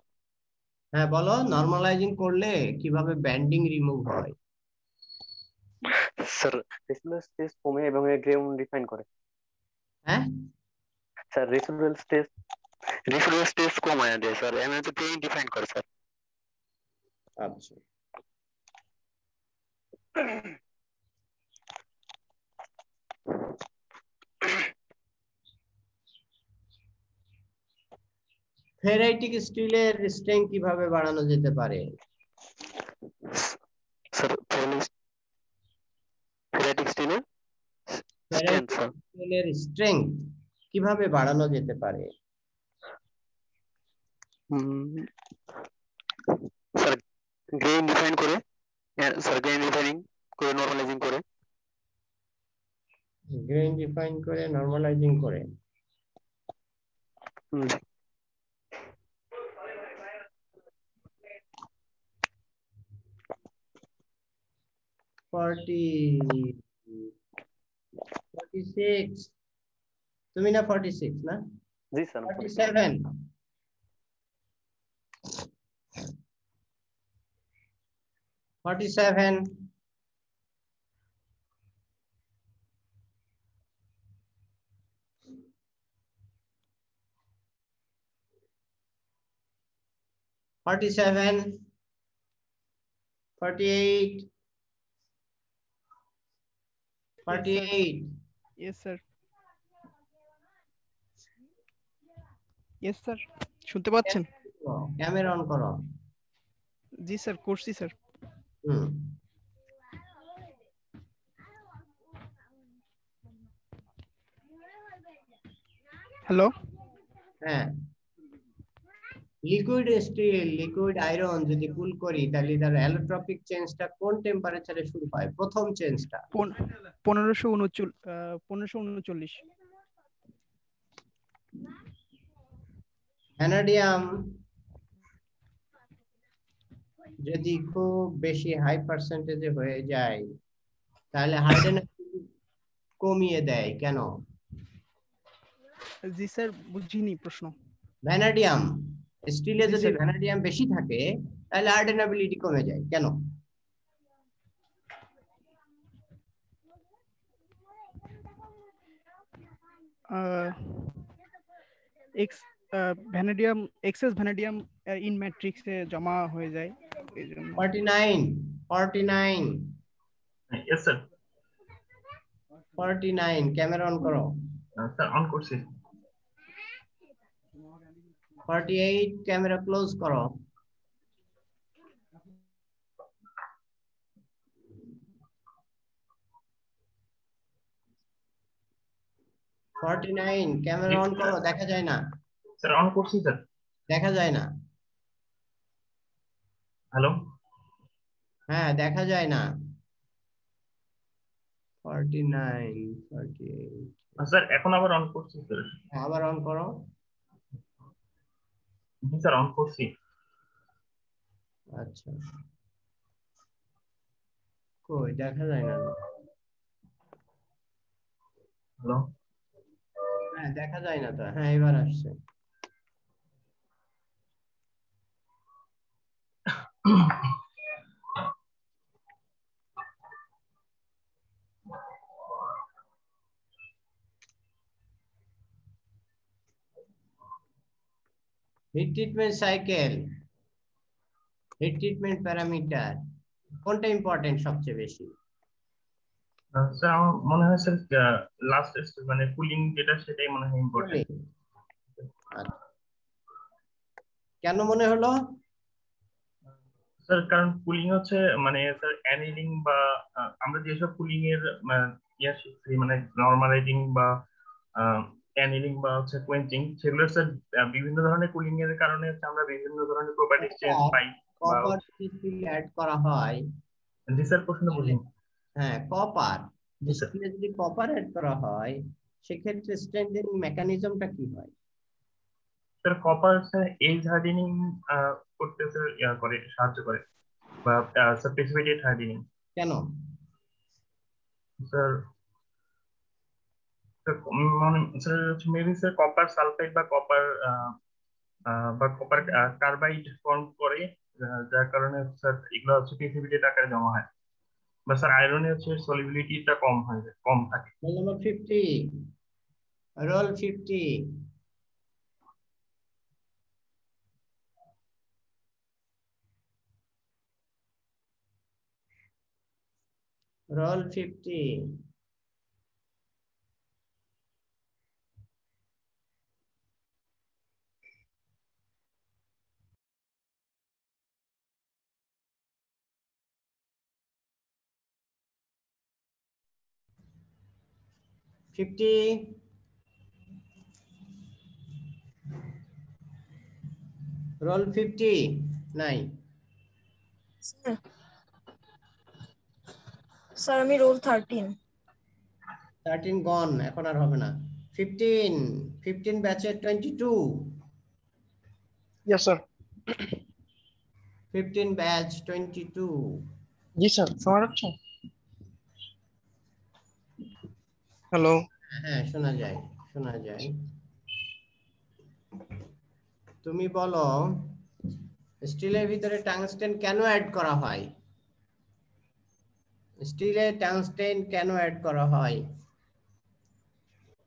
Speaker 2: হ্যাঁ বলো, নরমালাইজিং করলে কিভাবে ব্যান্ডিং রিমুভ হয়?
Speaker 22: স্যার রেসিডুয়াল স্টেজ কমে এবং গ্রেউন ডিফাইন করে।
Speaker 2: হ্যাঁ
Speaker 22: স্যার রেসিডুয়াল স্টেজ কমায় দেয় স্যার, এমন তো গ্রেইন ডিফাইন করে স্যার।
Speaker 2: আচ্ছা, ফেরাইটিক স্টিলের স্ট্রেংথ কিভাবে বাড়ানো যেতে পারে?
Speaker 22: স্যার ফেরাইটিক স্টিলের
Speaker 2: স্ট্রেংথ কিভাবে বাড়ানো যেতে পারে?
Speaker 22: স্যার গ্রেইন ডিফাইন করে, স্যার গ্রেইন ডিফাইনিং করে, নরমালাইজিং করে।
Speaker 2: গ্রেইন ডিফাইন করে, নরমালাইজিং করে। তুমি না 46 না?
Speaker 22: জি sir
Speaker 2: 47 47 47 48 48
Speaker 10: Yes sir. Yes sir, শুনতে পাচ্ছেন?
Speaker 2: ক্যামেরা অন করো।
Speaker 10: জি স্যার করছি স্যার। হ্যালো,
Speaker 2: হ্যাঁ, লিকুইড স্টিল, লিকুইড আয়রন যদি কুল করি তাহলে তার অ্যালোট্রপিক চেঞ্জটা কোন টেম্পারেচারে শুরু হয়? প্রথম চেঞ্জটা
Speaker 10: 1539।
Speaker 2: ভ্যানাডিয়াম যদি খুব বেশি হাই পার্সেন্টেজে হয়ে যায় তাহলে হার্ডেনিং কমিয়ে দেয় কেন?
Speaker 10: জি স্যার বুঝিনি প্রশ্ন।
Speaker 2: ভ্যানাডিয়াম স্টিলে
Speaker 10: জি
Speaker 2: যদি
Speaker 10: স্যার।
Speaker 2: ভ্যানাডিয়াম বেশি থাকে তাহলে হার্ডেনাবিলিটি কমে যায় কেন?
Speaker 10: এক্স ভ্যানাডিয়াম এক্সেস ভ্যানাডিয়াম ইন ম্যাট্রিক্সে জমা হয়ে যায় এই জন্য।
Speaker 2: 49
Speaker 3: ইয়েস স্যার
Speaker 2: 49 ক্যামেরা অন করো।
Speaker 3: স্যার অন করছি।
Speaker 2: 48 ক্যামেরা ক্লোজ করো। ক্যামেরা অন করো, দেখা যায় না।
Speaker 3: স্যার অন করছি স্যার।
Speaker 2: দেখা যায় না।
Speaker 3: হ্যালো
Speaker 2: হ্যাঁ দেখা যায় না। 49 48
Speaker 3: স্যার এখন আবার অন করছি স্যার।
Speaker 2: আবার অন করো।
Speaker 3: জি স্যার অন করছি।
Speaker 2: আচ্ছা কই দেখা যায় না।
Speaker 3: হ্যালো
Speaker 2: হ্যাঁ দেখা যায় না তো। হ্যাঁ এবার আসছে। Hit treatment cycle, hit treatment parameter কোনটা ইম্পর্টেন্ট সবচেয়ে বেশি?
Speaker 3: স্যার আমার মনে হয় স্যার লাস্ট মানে কুলিং যেটা সেটাই মনে হয় ইম্পর্টেন্ট।
Speaker 2: কেন মনে হলো?
Speaker 3: স্যার কারণ কুলিং হচ্ছে মানে স্যার অ্যানিলিং বা আমরা যেসব কুলিং এর ইয়া শিখছি মানে নরমালাইজিং বা অ্যানিলিং বা হচ্ছে কোয়েঞ্চিং, সেগুলো স্যার বিভিন্ন ধরনের কুলিং এর কারণে হচ্ছে আমরা বিভিন্ন ধরনের প্রপার্টিজ চেঞ্জ পাই।
Speaker 2: কপার স্টিল অ্যাড করা হয়।
Speaker 3: জি স্যার প্রশ্ন বলুন।
Speaker 2: হ্যাঁ কপার স্টিলে যদি কপার অ্যাড করা হয় সেক্ষেত্রে স্ট্রেংথেনিং মেকানিজমটা কি হয়?
Speaker 3: Sir copper sir age hardening করতে স্যার করে সাহায্য করে বা স্যার প্রেসিপিটেট হার্ডেনিং।
Speaker 2: কেন?
Speaker 3: Sir sir maybe sir copper sulphide বা কপার কার্বাইড ফর্ম করে, যার কারণে স্যার এগুলো হচ্ছে প্রেসিপিটেট আকারে জমা হয়। বা স্যার আয়রনে হচ্ছে সলিবিলিটিটা কম থাকে।
Speaker 2: Roll number 50 roll 50 roll 50 50 roll 50 নাই।
Speaker 11: স্যার আমি রোল 13
Speaker 2: গন, এখন আর হবে না। 15 ব্যাচের 22
Speaker 18: ইয়েস স্যার
Speaker 2: 15 ব্যাচ 22
Speaker 18: জি স্যার শোনা যাচ্ছে? হ্যালো
Speaker 2: হ্যাঁ শোনা যায় শোনা যায়। তুমি বলো স্টিলের ভিতরে টাংস্টেন কেন অ্যাড করা হয়? স্টিলে টাংস্টেন কেন অ্যাড করা হয়?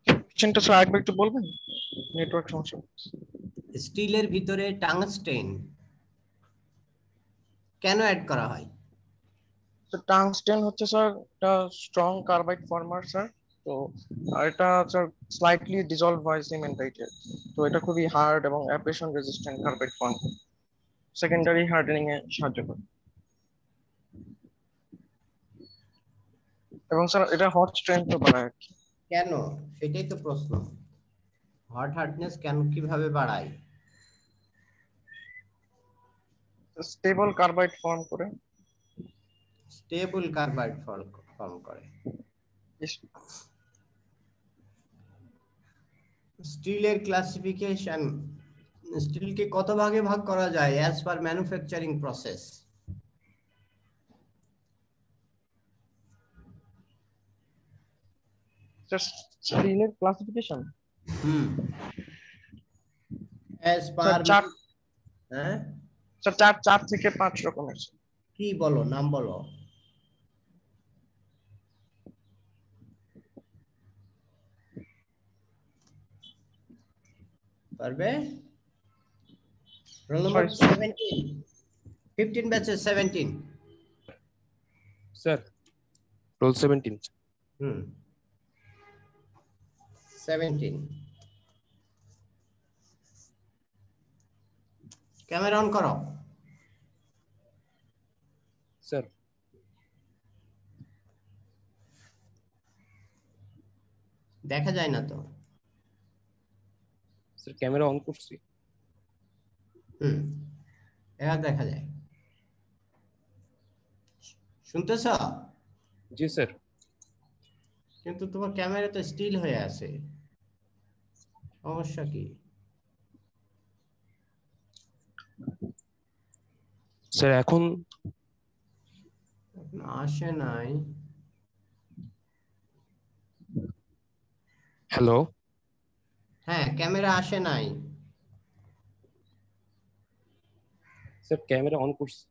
Speaker 18: কোশ্চেনটা স্যার আরেকবার একটু বলবেন, নেটওয়ার্ক সমস্যা।
Speaker 2: স্টিলের ভিতরে টাংস্টেন কেন অ্যাড করা হয়?
Speaker 18: তো টাংস্টেন হচ্ছে স্যার একটা স্ট্রং কার্বাইড ফর্মার স্যার। তো আর এটা স্যার স্লাইটলি ডিসলভ হয় সিমেন্টাইটে। তো এটা খুবই হার্ড এবং abrasion resistant carbide form, secondary hardening এ সাহায্য করে। এবং স্যার এটা হট স্ট্রেংথও বাড়ায়।
Speaker 2: কেন সেটাই তো প্রশ্ন। হট হার্ডনেস কেন কিভাবে বাড়ায়?
Speaker 18: স্টেবল কার্বাইড ফর্ম করে।
Speaker 2: স্টেবল কার্বাইড ফর্ম করে। স্টিলের ক্লাসিফিকেশন, স্টিলকে কত ভাগে ভাগ করা যায় অ্যাজ পার ম্যানুফ্যাকচারিং প্রসেস?
Speaker 18: স্টিলের ক্লাসিফিকেশন
Speaker 2: অ্যাজ পার হ্যাঁ
Speaker 18: স্যার 4 থেকে 5 রকমের।
Speaker 2: কি বলো, নাম বলো। পারবে? রোল নাম্বার 17, 15 ব্যাচের 17।
Speaker 4: Sir roll 17।
Speaker 2: 17। ক্যামেরা অন করো।
Speaker 4: স্যার
Speaker 2: দেখা যায় না তো।
Speaker 4: স্যার ক্যামেরা অন করছি।
Speaker 2: এবার দেখা যায়। শুনতেছ?
Speaker 4: জি স্যার।
Speaker 2: কিন্তু তোমার ক্যামেরা তো স্টিল হয়ে আছে, সমস্যা কি?
Speaker 4: স্যার এখন
Speaker 2: আসে নাই।
Speaker 4: হ্যালো।
Speaker 2: হ্যাঁ, ক্যামেরা আসে নাই।
Speaker 4: স্যার ক্যামেরা অন করছি।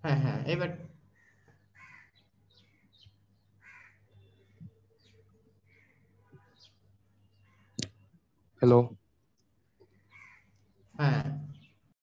Speaker 2: হ্যাঁ হ্যাঁ, এবার
Speaker 4: হ্যালো।